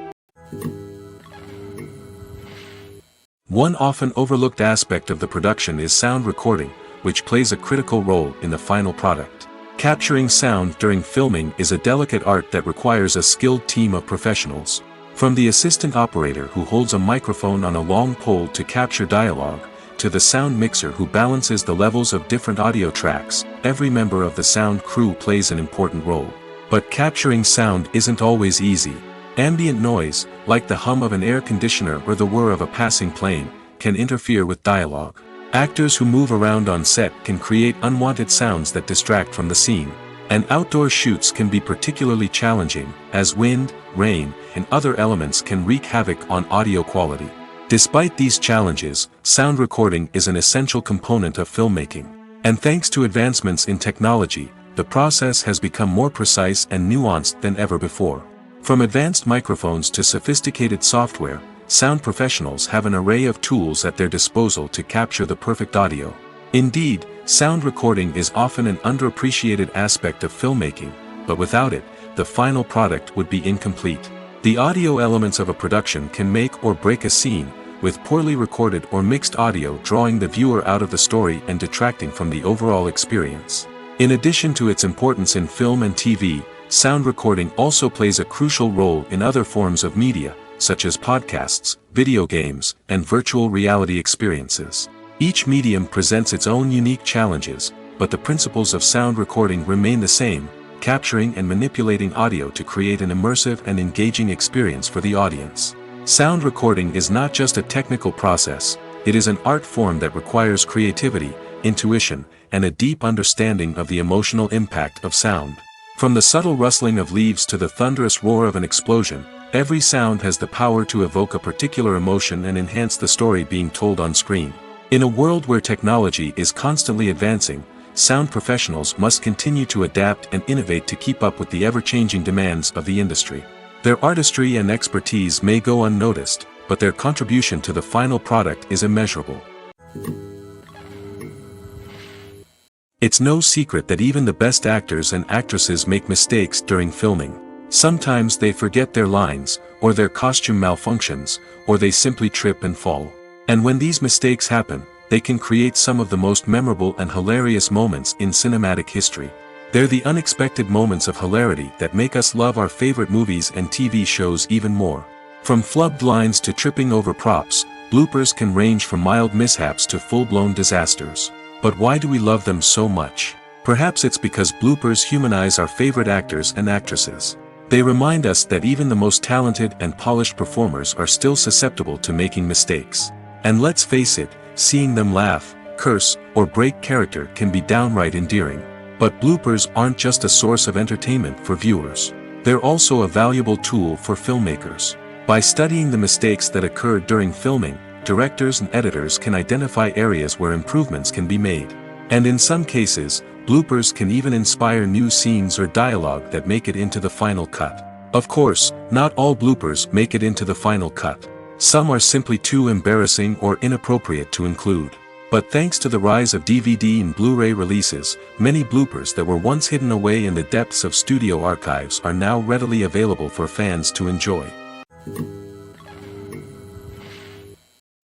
One often overlooked aspect of the production is sound recording, which plays a critical role in the final product. Capturing sound during filming is a delicate art that requires a skilled team of professionals. From the assistant operator who holds a microphone on a long pole to capture dialogue, to the sound mixer who balances the levels of different audio tracks, every member of the sound crew plays an important role. But capturing sound isn't always easy. Ambient noise, like the hum of an air conditioner or the whir of a passing plane, can interfere with dialogue. Actors who move around on set can create unwanted sounds that distract from the scene. And outdoor shoots can be particularly challenging, as wind, rain, and other elements can wreak havoc on audio quality. Despite these challenges, sound recording is an essential component of filmmaking. And thanks to advancements in technology, the process has become more precise and nuanced than ever before. From advanced microphones to sophisticated software, sound professionals have an array of tools at their disposal to capture the perfect audio. Indeed, sound recording is often an underappreciated aspect of filmmaking, but without it, the final product would be incomplete. The audio elements of a production can make or break a scene, with poorly recorded or mixed audio drawing the viewer out of the story and detracting from the overall experience. In addition to its importance in film and TV, sound recording also plays a crucial role in other forms of media, such as podcasts, video games, and virtual reality experiences. Each medium presents its own unique challenges, but the principles of sound recording remain the same, capturing and manipulating audio to create an immersive and engaging experience for the audience. Sound recording is not just a technical process, it is an art form that requires creativity, intuition, and a deep understanding of the emotional impact of sound. From the subtle rustling of leaves to the thunderous roar of an explosion, every sound has the power to evoke a particular emotion and enhance the story being told on screen. In a world where technology is constantly advancing, sound professionals must continue to adapt and innovate to keep up with the ever-changing demands of the industry. Their artistry and expertise may go unnoticed, but their contribution to the final product is immeasurable. It's no secret that even the best actors and actresses make mistakes during filming. Sometimes they forget their lines, or their costume malfunctions, or they simply trip and fall. And when these mistakes happen, they can create some of the most memorable and hilarious moments in cinematic history. They're the unexpected moments of hilarity that make us love our favorite movies and TV shows even more. From flubbed lines to tripping over props, bloopers can range from mild mishaps to full-blown disasters. But why do we love them so much? Perhaps it's because bloopers humanize our favorite actors and actresses. They remind us that even the most talented and polished performers are still susceptible to making mistakes. And let's face it, seeing them laugh, curse, or break character can be downright endearing. But bloopers aren't just a source of entertainment for viewers. They're also a valuable tool for filmmakers. By studying the mistakes that occurred during filming, directors and editors can identify areas where improvements can be made. And in some cases, bloopers can even inspire new scenes or dialogue that make it into the final cut. Of course, not all bloopers make it into the final cut. Some are simply too embarrassing or inappropriate to include. But thanks to the rise of DVD and Blu-ray releases, many bloopers that were once hidden away in the depths of studio archives are now readily available for fans to enjoy.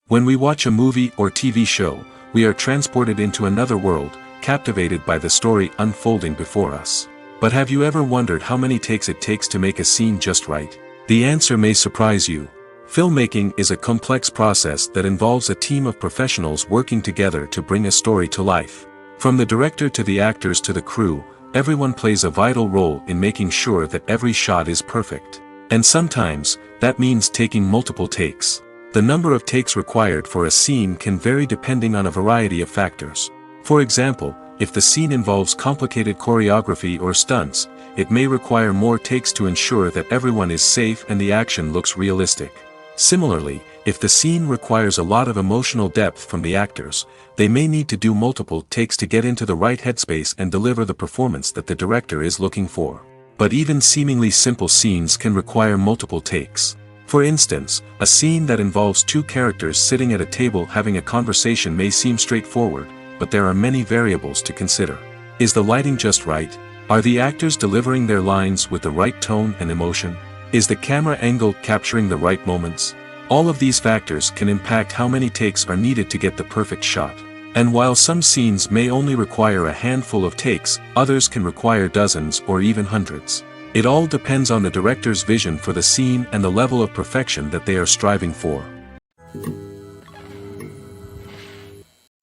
When we watch a movie or TV show, we are transported into another world, captivated by the story unfolding before us. But have you ever wondered how many takes it takes to make a scene just right? The answer may surprise you. Filmmaking is a complex process that involves a team of professionals working together to bring a story to life. From the director to the actors to the crew, everyone plays a vital role in making sure that every shot is perfect. And sometimes, that means taking multiple takes. The number of takes required for a scene can vary depending on a variety of factors. For example, if the scene involves complicated choreography or stunts, it may require more takes to ensure that everyone is safe and the action looks realistic. Similarly, if the scene requires a lot of emotional depth from the actors, they may need to do multiple takes to get into the right headspace and deliver the performance that the director is looking for. But even seemingly simple scenes can require multiple takes. For instance, a scene that involves two characters sitting at a table having a conversation may seem straightforward, but there are many variables to consider. Is the lighting just right? Are the actors delivering their lines with the right tone and emotion? Is the camera angle capturing the right moments? All of these factors can impact how many takes are needed to get the perfect shot. And while some scenes may only require a handful of takes, others can require dozens or even hundreds. It all depends on the director's vision for the scene and the level of perfection that they are striving for.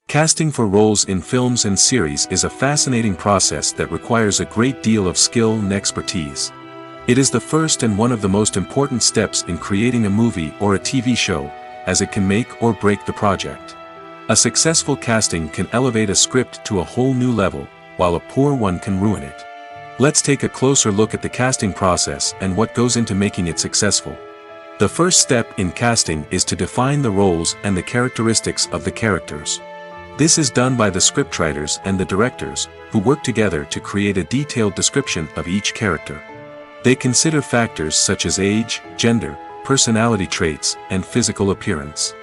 Casting for roles in films and series is a fascinating process that requires a great deal of skill and expertise. It is the first and one of the most important steps in creating a movie or a TV show, as it can make or break the project. A successful casting can elevate a script to a whole new level, while a poor one can ruin it. Let's take a closer look at the casting process and what goes into making it successful. The first step in casting is to define the roles and the characteristics of the characters. This is done by the scriptwriters and the directors, who work together to create a detailed description of each character. They consider factors such as age, gender, personality traits, and physical appearance.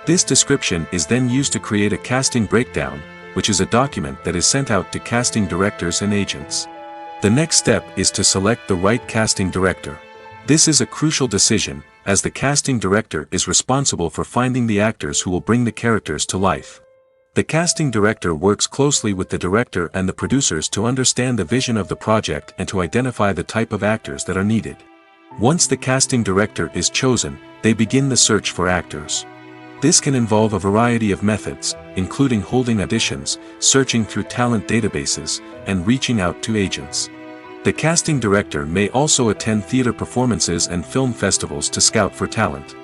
This description is then used to create a casting breakdown, which is a document that is sent out to casting directors and agents. The next step is to select the right casting director. This is a crucial decision, as the casting director is responsible for finding the actors who will bring the characters to life. The casting director works closely with the director and the producers to understand the vision of the project and to identify the type of actors that are needed. Once the casting director is chosen, they begin the search for actors. This can involve a variety of methods, including holding auditions, searching through talent databases, and reaching out to agents. The casting director may also attend theater performances and film festivals to scout for talent.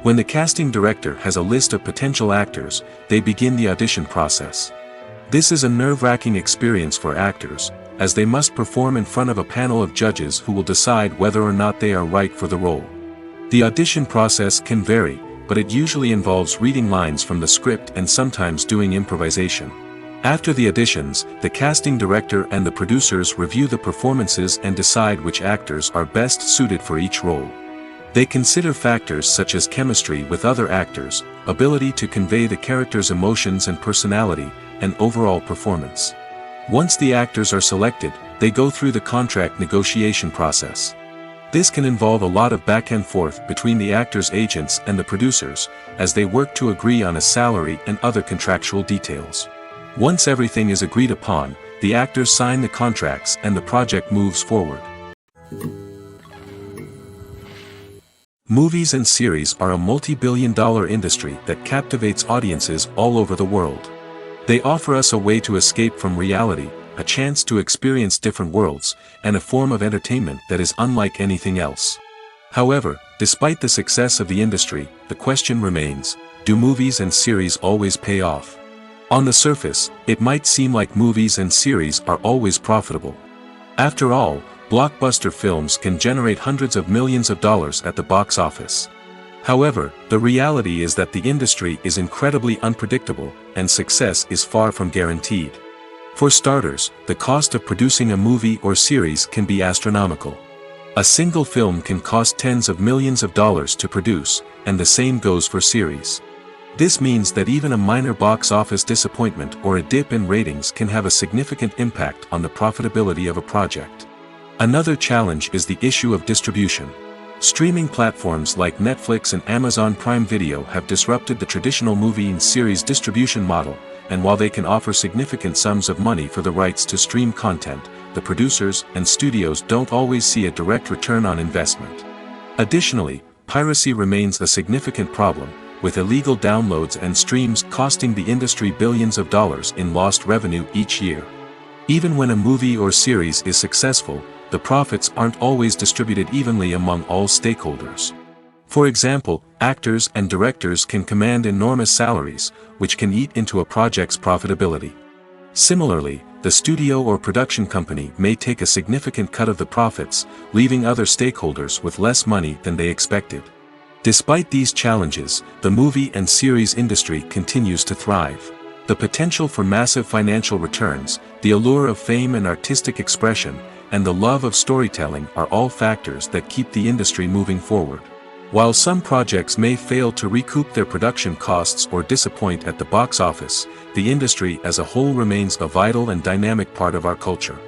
When the casting director has a list of potential actors, they begin the audition process. This is a nerve-wracking experience for actors, as they must perform in front of a panel of judges who will decide whether or not they are right for the role. The audition process can vary, but it usually involves reading lines from the script and sometimes doing improvisation. After the auditions, the casting director and the producers review the performances and decide which actors are best suited for each role. They consider factors such as chemistry with other actors, ability to convey the character's emotions and personality, and overall performance. Once the actors are selected, they go through the contract negotiation process. This can involve a lot of back and forth between the actors' agents and the producers, as they work to agree on a salary and other contractual details. Once everything is agreed upon, the actors sign the contracts and the project moves forward. Movies and series are a multi-billion-dollar industry that captivates audiences all over the world. They offer us a way to escape from reality, a chance to experience different worlds, and a form of entertainment that is unlike anything else. However, despite the success of the industry, the question remains, do movies and series always pay off? On the surface, it might seem like movies and series are always profitable. After all, blockbuster films can generate hundreds of millions of dollars at the box office. However, the reality is that the industry is incredibly unpredictable, and success is far from guaranteed. For starters, the cost of producing a movie or series can be astronomical. A single film can cost tens of millions of dollars to produce, and the same goes for series. This means that even a minor box office disappointment or a dip in ratings can have a significant impact on the profitability of a project. Another challenge is the issue of distribution. Streaming platforms like Netflix and Amazon Prime Video have disrupted the traditional movie and series distribution model, and while they can offer significant sums of money for the rights to stream content, the producers and studios don't always see a direct return on investment. Additionally, piracy remains a significant problem, with illegal downloads and streams costing the industry billions of dollars in lost revenue each year. Even when a movie or series is successful, the profits aren't always distributed evenly among all stakeholders. For example, actors and directors can command enormous salaries, which can eat into a project's profitability. Similarly, the studio or production company may take a significant cut of the profits, leaving other stakeholders with less money than they expected. Despite these challenges, the movie and series industry continues to thrive. The potential for massive financial returns, the allure of fame and artistic expression, and the love of storytelling are all factors that keep the industry moving forward. While some projects may fail to recoup their production costs or disappoint at the box office, the industry as a whole remains a vital and dynamic part of our culture.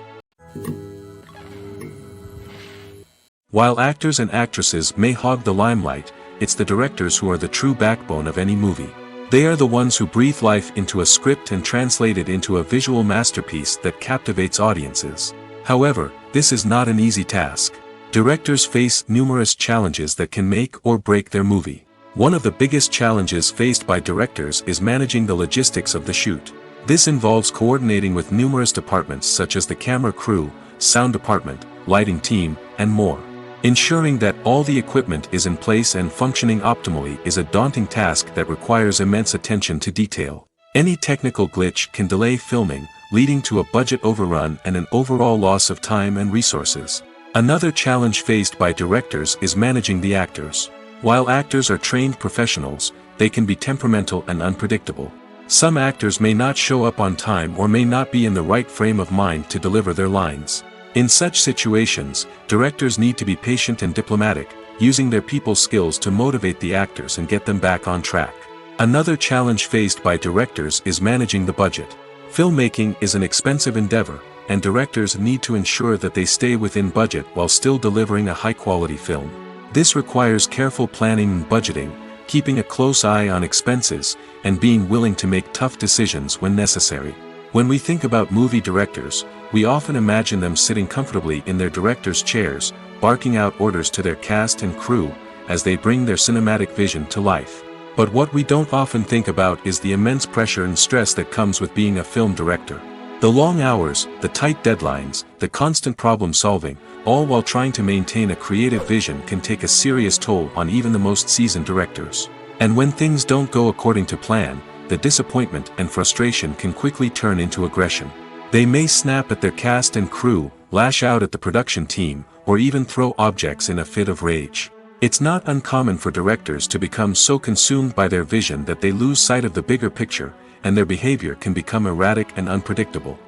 While actors and actresses may hog the limelight, it's the directors who are the true backbone of any movie. They are the ones who breathe life into a script and translate it into a visual masterpiece that captivates audiences. However, this is not an easy task. Directors face numerous challenges that can make or break their movie. One of the biggest challenges faced by directors is managing the logistics of the shoot. This involves coordinating with numerous departments such as the camera crew, sound department, lighting team, and more. Ensuring that all the equipment is in place and functioning optimally is a daunting task that requires immense attention to detail. Any technical glitch can delay filming, leading to a budget overrun and an overall loss of time and resources. Another challenge faced by directors is managing the actors. While actors are trained professionals, they can be temperamental and unpredictable. Some actors may not show up on time or may not be in the right frame of mind to deliver their lines. In such situations, directors need to be patient and diplomatic, using their people skills to motivate the actors and get them back on track. Another challenge faced by directors is managing the budget. Filmmaking is an expensive endeavor, and directors need to ensure that they stay within budget while still delivering a high-quality film. This requires careful planning and budgeting, keeping a close eye on expenses, and being willing to make tough decisions when necessary. When we think about movie directors, we often imagine them sitting comfortably in their director's chairs, barking out orders to their cast and crew, as they bring their cinematic vision to life. But what we don't often think about is the immense pressure and stress that comes with being a film director. The long hours, the tight deadlines, the constant problem solving, all while trying to maintain a creative vision can take a serious toll on even the most seasoned directors. And when things don't go according to plan, the disappointment and frustration can quickly turn into aggression. They may snap at their cast and crew, lash out at the production team, or even throw objects in a fit of rage. It's not uncommon for directors to become so consumed by their vision that they lose sight of the bigger picture, and their behavior can become erratic and unpredictable.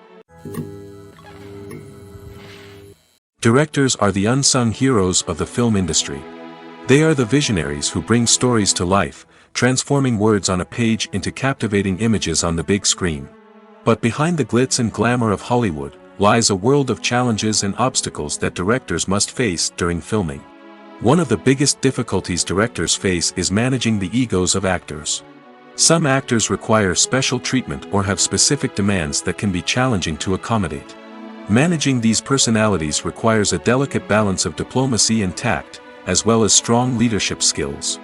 Directors are the unsung heroes of the film industry. They are the visionaries who bring stories to life, transforming words on a page into captivating images on the big screen. But behind the glitz and glamour of Hollywood, lies a world of challenges and obstacles that directors must face during filming. One of the biggest difficulties directors face is managing the egos of actors. Some actors require special treatment or have specific demands that can be challenging to accommodate. Managing these personalities requires a delicate balance of diplomacy and tact, as well as strong leadership skills.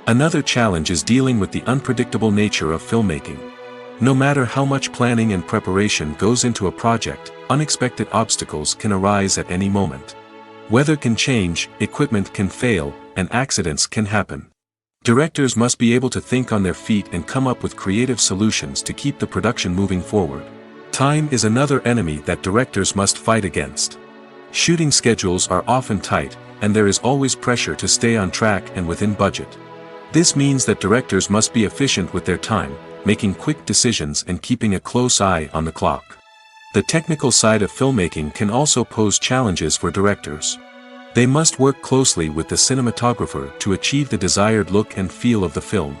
Another challenge is dealing with the unpredictable nature of filmmaking. No matter how much planning and preparation goes into a project, unexpected obstacles can arise at any moment. Weather can change, equipment can fail, and accidents can happen. Directors must be able to think on their feet and come up with creative solutions to keep the production moving forward. Time is another enemy that directors must fight against. Shooting schedules are often tight, and there is always pressure to stay on track and within budget. This means that directors must be efficient with their time, making quick decisions and keeping a close eye on the clock. The technical side of filmmaking can also pose challenges for directors. They must work closely with the cinematographer to achieve the desired look and feel of the film.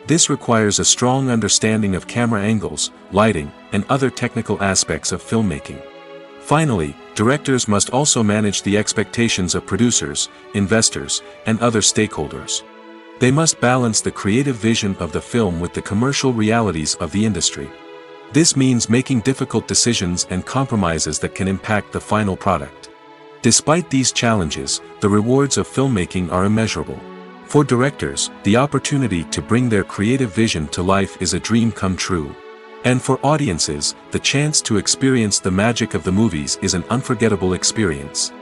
This requires a strong understanding of camera angles, lighting, and other technical aspects of filmmaking. Finally, directors must also manage the expectations of producers, investors, and other stakeholders. They must balance the creative vision of the film with the commercial realities of the industry. This means making difficult decisions and compromises that can impact the final product. Despite these challenges, the rewards of filmmaking are immeasurable. For directors, the opportunity to bring their creative vision to life is a dream come true. And for audiences, the chance to experience the magic of the movies is an unforgettable experience.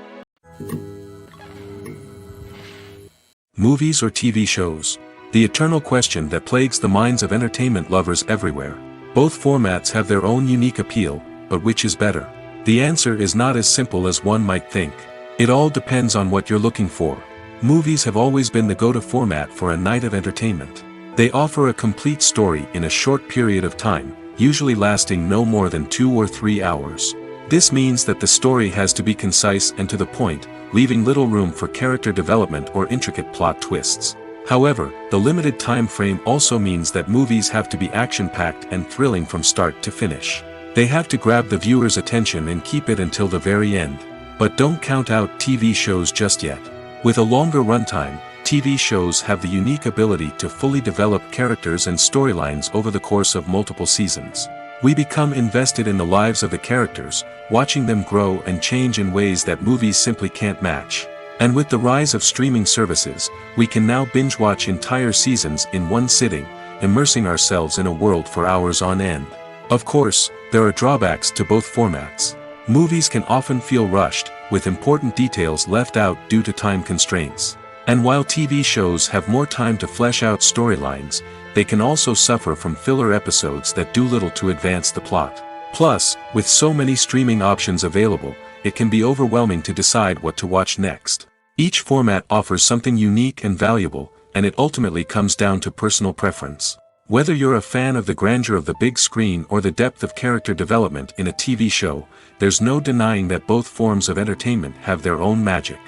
Movies or TV shows? The eternal question that plagues the minds of entertainment lovers everywhere. Both formats have their own unique appeal, but which is better? The answer is not as simple as one might think. It all depends on what you're looking for. Movies have always been the go-to format for a night of entertainment. They offer a complete story in a short period of time, usually lasting no more than 2 or 3 hours. This means that the story has to be concise and to the point, leaving little room for character development or intricate plot twists. However, the limited time frame also means that movies have to be action-packed and thrilling from start to finish. They have to grab the viewer's attention and keep it until the very end. But don't count out TV shows just yet. With a longer runtime, TV shows have the unique ability to fully develop characters and storylines over the course of multiple seasons. We become invested in the lives of the characters, watching them grow and change in ways that movies simply can't match. And with the rise of streaming services, we can now binge-watch entire seasons in one sitting, immersing ourselves in a world for hours on end. Of course, there are drawbacks to both formats. Movies can often feel rushed, with important details left out due to time constraints. And while TV shows have more time to flesh out storylines, they can also suffer from filler episodes that do little to advance the plot. Plus, with so many streaming options available, it can be overwhelming to decide what to watch next. Each format offers something unique and valuable, and it ultimately comes down to personal preference. Whether you're a fan of the grandeur of the big screen or the depth of character development in a TV show, there's no denying that both forms of entertainment have their own magic.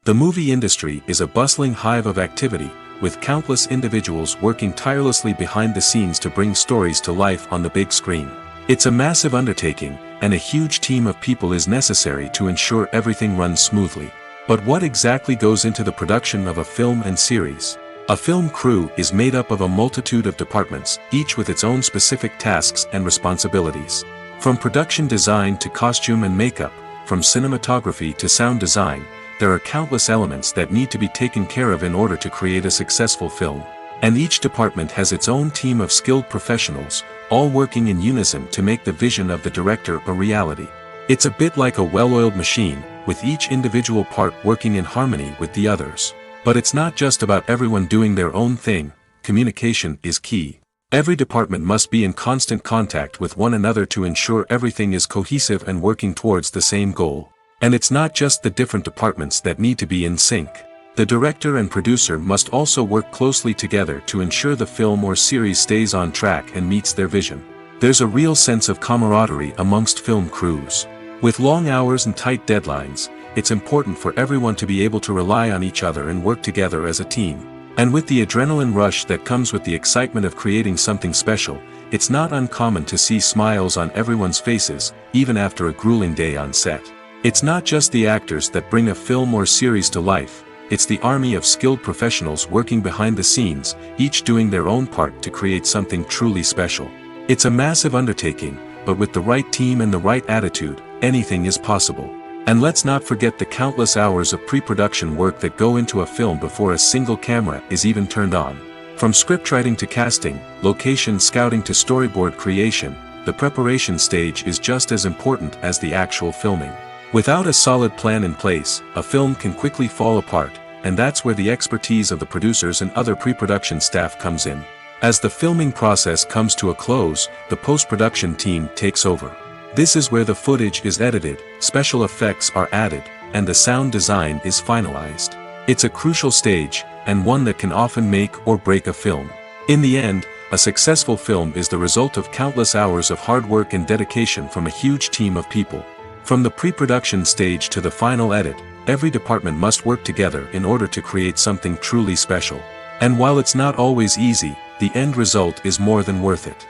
The movie industry is a bustling hive of activity, with countless individuals working tirelessly behind the scenes to bring stories to life on the big screen. It's a massive undertaking, and a huge team of people is necessary to ensure everything runs smoothly. But what exactly goes into the production of a film and series? A film crew is made up of a multitude of departments, each with its own specific tasks and responsibilities. From production design to costume and makeup, from cinematography to sound design, there are countless elements that need to be taken care of in order to create a successful film. And each department has its own team of skilled professionals, all working in unison to make the vision of the director a reality. It's a bit like a well-oiled machine, with each individual part working in harmony with the others. But it's not just about everyone doing their own thing, communication is key. Every department must be in constant contact with one another to ensure everything is cohesive and working towards the same goal. And it's not just the different departments that need to be in sync. The director and producer must also work closely together to ensure the film or series stays on track and meets their vision. There's a real sense of camaraderie amongst film crews. With long hours and tight deadlines, it's important for everyone to be able to rely on each other and work together as a team. And with the adrenaline rush that comes with the excitement of creating something special, it's not uncommon to see smiles on everyone's faces, even after a grueling day on set. It's not just the actors that bring a film or series to life, it's the army of skilled professionals working behind the scenes, each doing their own part to create something truly special. It's a massive undertaking, but with the right team and the right attitude, anything is possible. And let's not forget the countless hours of pre-production work that go into a film before a single camera is even turned on. From scriptwriting to casting, location scouting to storyboard creation, the preparation stage is just as important as the actual filming. Without a solid plan in place, a film can quickly fall apart, and that's where the expertise of the producers and other pre-production staff comes in. As the filming process comes to a close, the post-production team takes over. This is where the footage is edited, special effects are added, and the sound design is finalized. It's a crucial stage, and one that can often make or break a film. In the end, a successful film is the result of countless hours of hard work and dedication from a huge team of people. From the pre-production stage to the final edit, every department must work together in order to create something truly special. And while it's not always easy, the end result is more than worth it.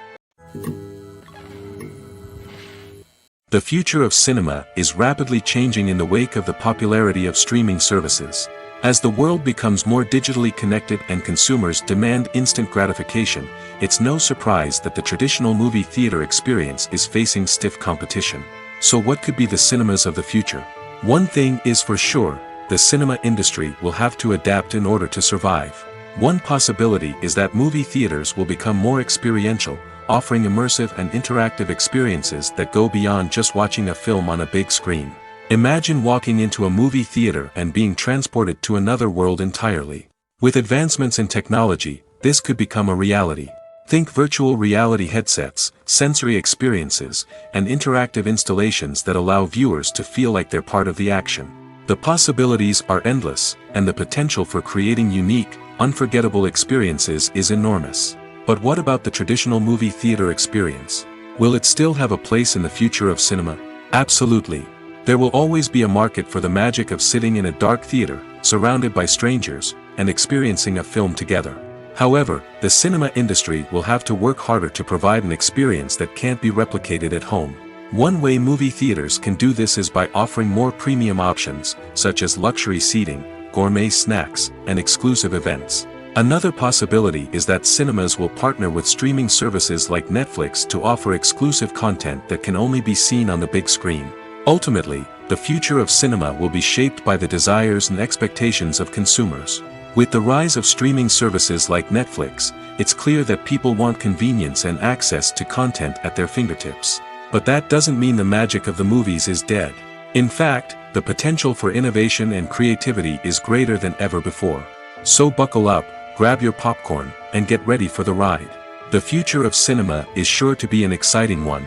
The future of cinema is rapidly changing in the wake of the popularity of streaming services. As the world becomes more digitally connected and consumers demand instant gratification, it's no surprise that the traditional movie theater experience is facing stiff competition. So what could be the cinemas of the future? One thing is for sure, the cinema industry will have to adapt in order to survive. One possibility is that movie theaters will become more experiential, offering immersive and interactive experiences that go beyond just watching a film on a big screen. Imagine walking into a movie theater and being transported to another world entirely. With advancements in technology, this could become a reality. Think virtual reality headsets, sensory experiences, and interactive installations that allow viewers to feel like they're part of the action. The possibilities are endless, and the potential for creating unique, unforgettable experiences is enormous. But what about the traditional movie theater experience? Will it still have a place in the future of cinema? Absolutely. There will always be a market for the magic of sitting in a dark theater, surrounded by strangers, and experiencing a film together. However, the cinema industry will have to work harder to provide an experience that can't be replicated at home. One way movie theaters can do this is by offering more premium options, such as luxury seating, gourmet snacks, and exclusive events. Another possibility is that cinemas will partner with streaming services like Netflix to offer exclusive content that can only be seen on the big screen. Ultimately, the future of cinema will be shaped by the desires and expectations of consumers. With the rise of streaming services like Netflix, it's clear that people want convenience and access to content at their fingertips. But that doesn't mean the magic of the movies is dead. In fact, the potential for innovation and creativity is greater than ever before. So buckle up, grab your popcorn, and get ready for the ride. The future of cinema is sure to be an exciting one.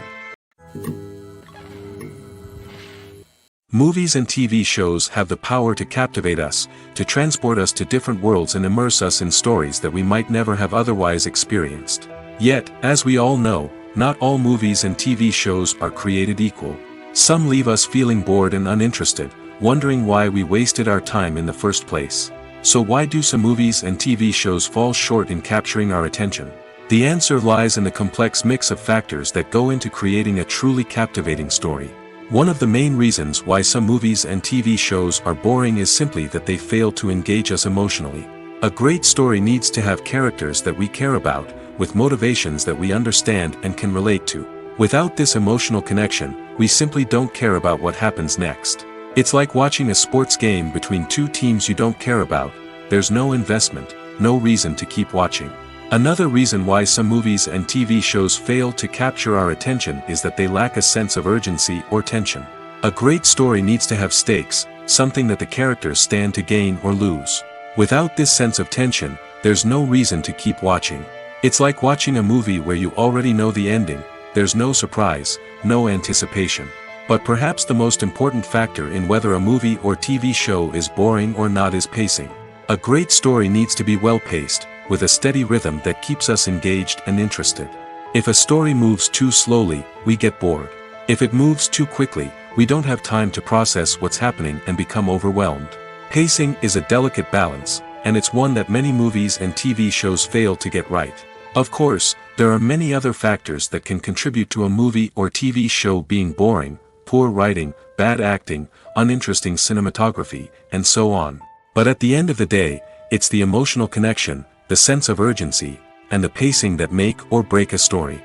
Movies and TV shows have the power to captivate us, to transport us to different worlds and immerse us in stories that we might never have otherwise experienced. Yet, as we all know, not all movies and TV shows are created equal. Some leave us feeling bored and uninterested, wondering why we wasted our time in the first place. So why do some movies and TV shows fall short in capturing our attention? The answer lies in the complex mix of factors that go into creating a truly captivating story. One of the main reasons why some movies and TV shows are boring is simply that they fail to engage us emotionally. A great story needs to have characters that we care about, with motivations that we understand and can relate to. Without this emotional connection, we simply don't care about what happens next. It's like watching a sports game between two teams you don't care about. There's no investment, no reason to keep watching. Another reason why some movies and TV shows fail to capture our attention is that they lack a sense of urgency or tension. A great story needs to have stakes, something that the characters stand to gain or lose. Without this sense of tension, there's no reason to keep watching. It's like watching a movie where you already know the ending. There's no surprise, no anticipation. But perhaps the most important factor in whether a movie or TV show is boring or not is pacing. A great story needs to be well-paced, with a steady rhythm that keeps us engaged and interested. If a story moves too slowly, we get bored. If it moves too quickly, we don't have time to process what's happening and become overwhelmed. Pacing is a delicate balance, and it's one that many movies and TV shows fail to get right. Of course, there are many other factors that can contribute to a movie or TV show being boring: poor writing, bad acting, uninteresting cinematography, and so on. But at the end of the day, it's the emotional connection, the sense of urgency, and the pacing that make or break a story.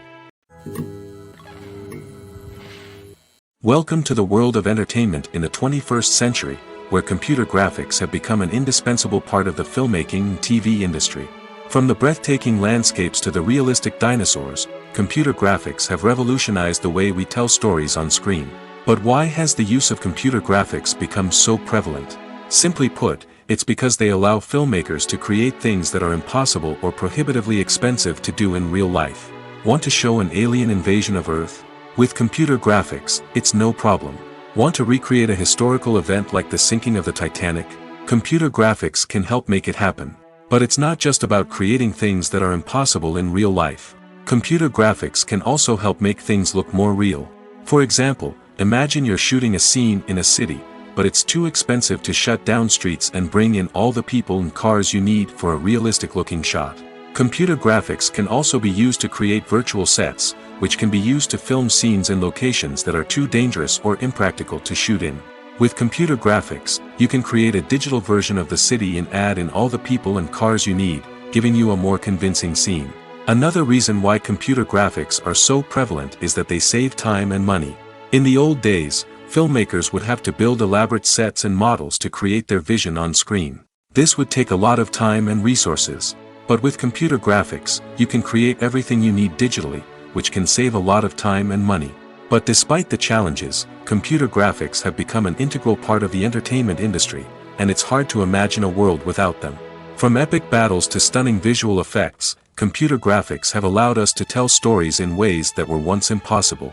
Welcome to the world of entertainment in the 21st century, where computer graphics have become an indispensable part of the filmmaking and TV industry. From the breathtaking landscapes to the realistic dinosaurs, computer graphics have revolutionized the way we tell stories on screen. But why has the use of computer graphics become so prevalent? Simply put, it's because they allow filmmakers to create things that are impossible or prohibitively expensive to do in real life. Want to show an alien invasion of Earth? With computer graphics, it's no problem. Want to recreate a historical event like the sinking of the Titanic? Computer graphics can help make it happen. But it's not just about creating things that are impossible in real life. Computer graphics can also help make things look more real. For example, imagine you're shooting a scene in a city, but it's too expensive to shut down streets and bring in all the people and cars you need for a realistic-looking shot. Computer graphics can also be used to create virtual sets, which can be used to film scenes in locations that are too dangerous or impractical to shoot in. With computer graphics, you can create a digital version of the city and add in all the people and cars you need, giving you a more convincing scene. Another reason why computer graphics are so prevalent is that they save time and money. In the old days, filmmakers would have to build elaborate sets and models to create their vision on screen. This would take a lot of time and resources. But with computer graphics, you can create everything you need digitally, which can save a lot of time and money. But despite the challenges, computer graphics have become an integral part of the entertainment industry, and it's hard to imagine a world without them. From epic battles to stunning visual effects, computer graphics have allowed us to tell stories in ways that were once impossible.